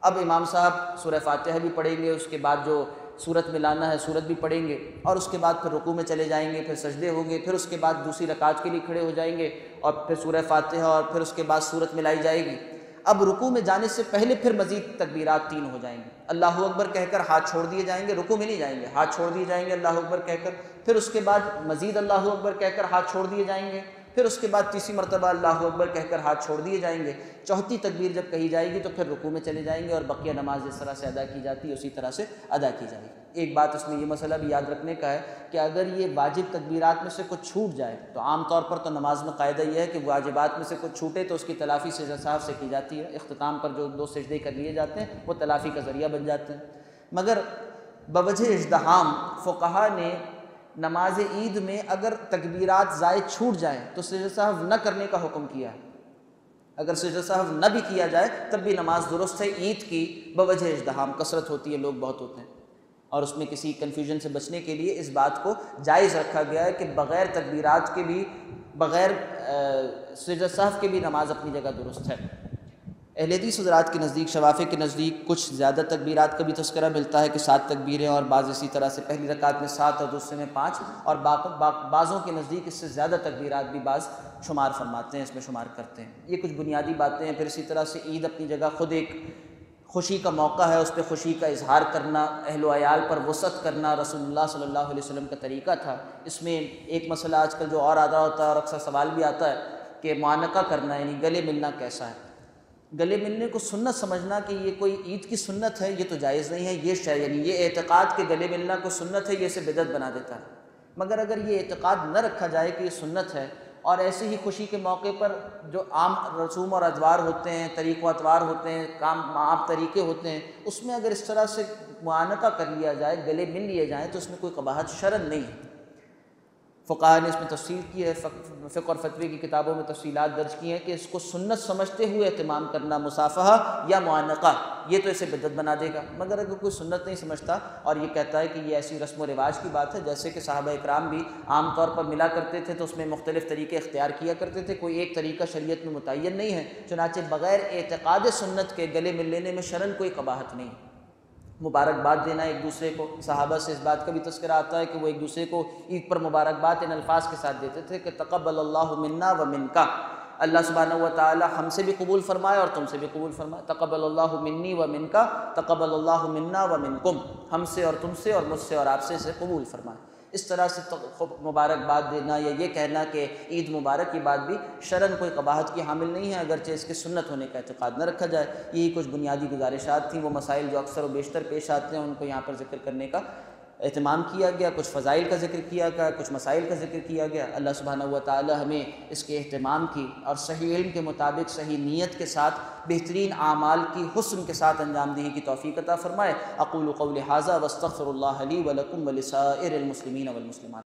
اب امام صاحب سورہ فاتحہ بھی پڑھیں گے، اس کے بعد جو سورت میں لانا ہے سورت بھی پڑھیں گے، اور اس کے بعد پھر رکوع میں چلے جائیں گے، پھر سجدے ہوں گے، پھر اس کے بعد دوسری رکعت کے لیے کھڑے ہو جائیں گے اور پھر سورہ فاتحہ اور پھر اس کے بعد سورت ملائی جائے گی۔ اب رکوع میں جانے سے پہلے پھر مزید تکبیرات 3 ہو جائیں گے، اللہ اکبر کہہ کر ہاتھ چھوڑ دیے جائیں گے، رکوع میں نہیں جائیں گے، ہاتھ چھوڑ دیے جائیں گے اللہ اکبر کہہ کر، پھر اس کے بعد مزید اللہ اکبر کہہ کر ہاتھ چھوڑ دیے جائیں گے، پھر اس کے بعد تیسری مرتبہ اللہ اکبر کہہ کر ہاتھ چھوڑ دیے جائیں گے، چوتھی تکبیر جب کہی جائے گی تو پھر رکوع میں چلے جائیں گے، اور بقیہ نماز جس طرح سے ادا کی جاتی ہے اسی طرح سے ادا کی جائے گی۔ ایک بات اس میں یہ مسئلہ بھی یاد رکھنے کا ہے کہ اگر یہ واجب تکبیرات میں سے کچھ چھوٹ جائے تو عام طور پر تو نماز میں قاعدہ یہ ہے کہ واجبات میں سے کچھ چھوٹے تو اس کی تلافی سجدہ سہو سے کی جاتی ہے، اختتام پر جو 2 سجدے کر لیے جاتے ہیں وہ تلافی کا ذریعہ بن جاتے ہیں۔ مگر بوجہ ازدحام فقہا نے نماز عید میں اگر تکبیرات زائد چھوٹ جائیں تو سجدہ سہو نہ کرنے کا حکم کیا ہے۔ اگر سجدہ سہو نہ بھی کیا جائے تب بھی نماز درست ہے عید کی بوجہ ازدحام، کثرت ہوتی ہے، لوگ بہت ہوتے ہیں، اور اس میں کسی کنفیوژن سے بچنے کے لیے اس بات کو جائز رکھا گیا ہے کہ بغیر تکبیرات کے بھی، بغیر سجدہ سہو کے بھی نماز اپنی جگہ درست ہے۔ اہل حدیث حضرات کے نزدیک، شوافع کے نزدیک کچھ زیادہ تکبیرات کا بھی تذکرہ ملتا ہے کہ 7 تکبیریں، اور بعض اسی طرح سے پہلی رکعت میں 7 اور دوسرے میں 5، اور بعضوں کے نزدیک اس سے زیادہ تکبیرات بھی بعض شمار فرماتے ہیں، اس میں شمار کرتے ہیں۔ یہ کچھ بنیادی باتیں ہیں۔ پھر اسی طرح سے عید اپنی جگہ خود ایک خوشی کا موقع ہے، اس پہ خوشی کا اظہار کرنا، اہل و عیال پر وسعت کرنا رسول اللہ صلی اللہ علیہ وسلم کا طریقہ تھا۔ اس میں ایک مسئلہ آج کل جو اور آ رہا ہوتا ہے اور اکثر سوال بھی آتا ہے کہ معانقہ کرنا یعنی گلے ملنا کیسا ہے؟ گلے ملنے کو سنت سمجھنا کہ یہ کوئی عید کی سنت ہے، یہ تو جائز نہیں ہے۔ یہ شے یعنی یہ اعتقاد کہ گلے ملنا کو سنت ہے، یہ اسے بدعت بنا دیتا ہے۔ مگر اگر یہ اعتقاد نہ رکھا جائے کہ یہ سنت ہے، اور ایسے ہی خوشی کے موقع پر جو عام رسوم اور ادوار ہوتے ہیں، طریق و اطوار ہوتے ہیں، عام طریقے ہوتے ہیں، اس میں اگر اس طرح سے معانقہ کر لیا جائے، گلے مل لیے جائیں، تو اس میں کوئی قباحت شرعاً نہیں ہے۔ فقہا نے اس میں تفصیل کی ہے، فقہ اور فتوی کی کتابوں میں تفصیلات درج کی ہیں کہ اس کو سنت سمجھتے ہوئے اہتمام کرنا مصافحہ یا معانقہ، یہ تو اسے بدعت بنا دے گا۔ مگر اگر کوئی سنت نہیں سمجھتا اور یہ کہتا ہے کہ یہ ایسی رسم و رواج کی بات ہے، جیسے کہ صحابہ اکرام بھی عام طور پر ملا کرتے تھے تو اس میں مختلف طریقے اختیار کیا کرتے تھے، کوئی ایک طریقہ شریعت میں متعین نہیں ہے، چنانچہ بغیر اعتقاد سنت کے گلے مل لینے میں شرعاً کوئی قباحت نہیں ہے۔ مبارکباد دینا ایک دوسرے کو، صحابہ سے اس بات کا بھی تذکرہ آتا ہے کہ وہ ایک دوسرے کو عید پر مبارکباد ان الفاظ کے ساتھ دیتے تھے کہ تقبل اللہ منا و منکا، اللہ سبحانہ و تعالی ہم سے بھی قبول فرمائے اور تم سے بھی قبول فرمائے۔ تقبل اللہ منی و منکا، تقبل اللہ منا و منکم، ہم سے اور تم سے اور مجھ سے اور آپ سے قبول فرمائے۔ اس طرح سے مبارکباد دینا یا یہ کہنا کہ عید مبارک کی بات بھی شرعاً کوئی قباحت کی حامل نہیں ہے، اگرچہ اس کے سنت ہونے کا اعتقاد نہ رکھا جائے۔ یہی کچھ بنیادی گزارشات تھیں، وہ مسائل جو اکثر و بیشتر پیش آتے ہیں ان کو یہاں پر ذکر کرنے کا اہتمام کیا گیا، کچھ فضائل کا ذکر کیا گیا، کچھ مسائل کا ذکر کیا گیا۔ اللہ سبحانہ و تعالی ہمیں اس کے اہتمام کی اور صحیح علم کے مطابق صحیح نیت کے ساتھ بہترین اعمال کی حسن کے ساتھ انجام دہی کی توفیق عطا فرمائے۔ اقول قولی ھذا واستغفر اللہ لی ولکم ولسائر المسلمین والمسلمات۔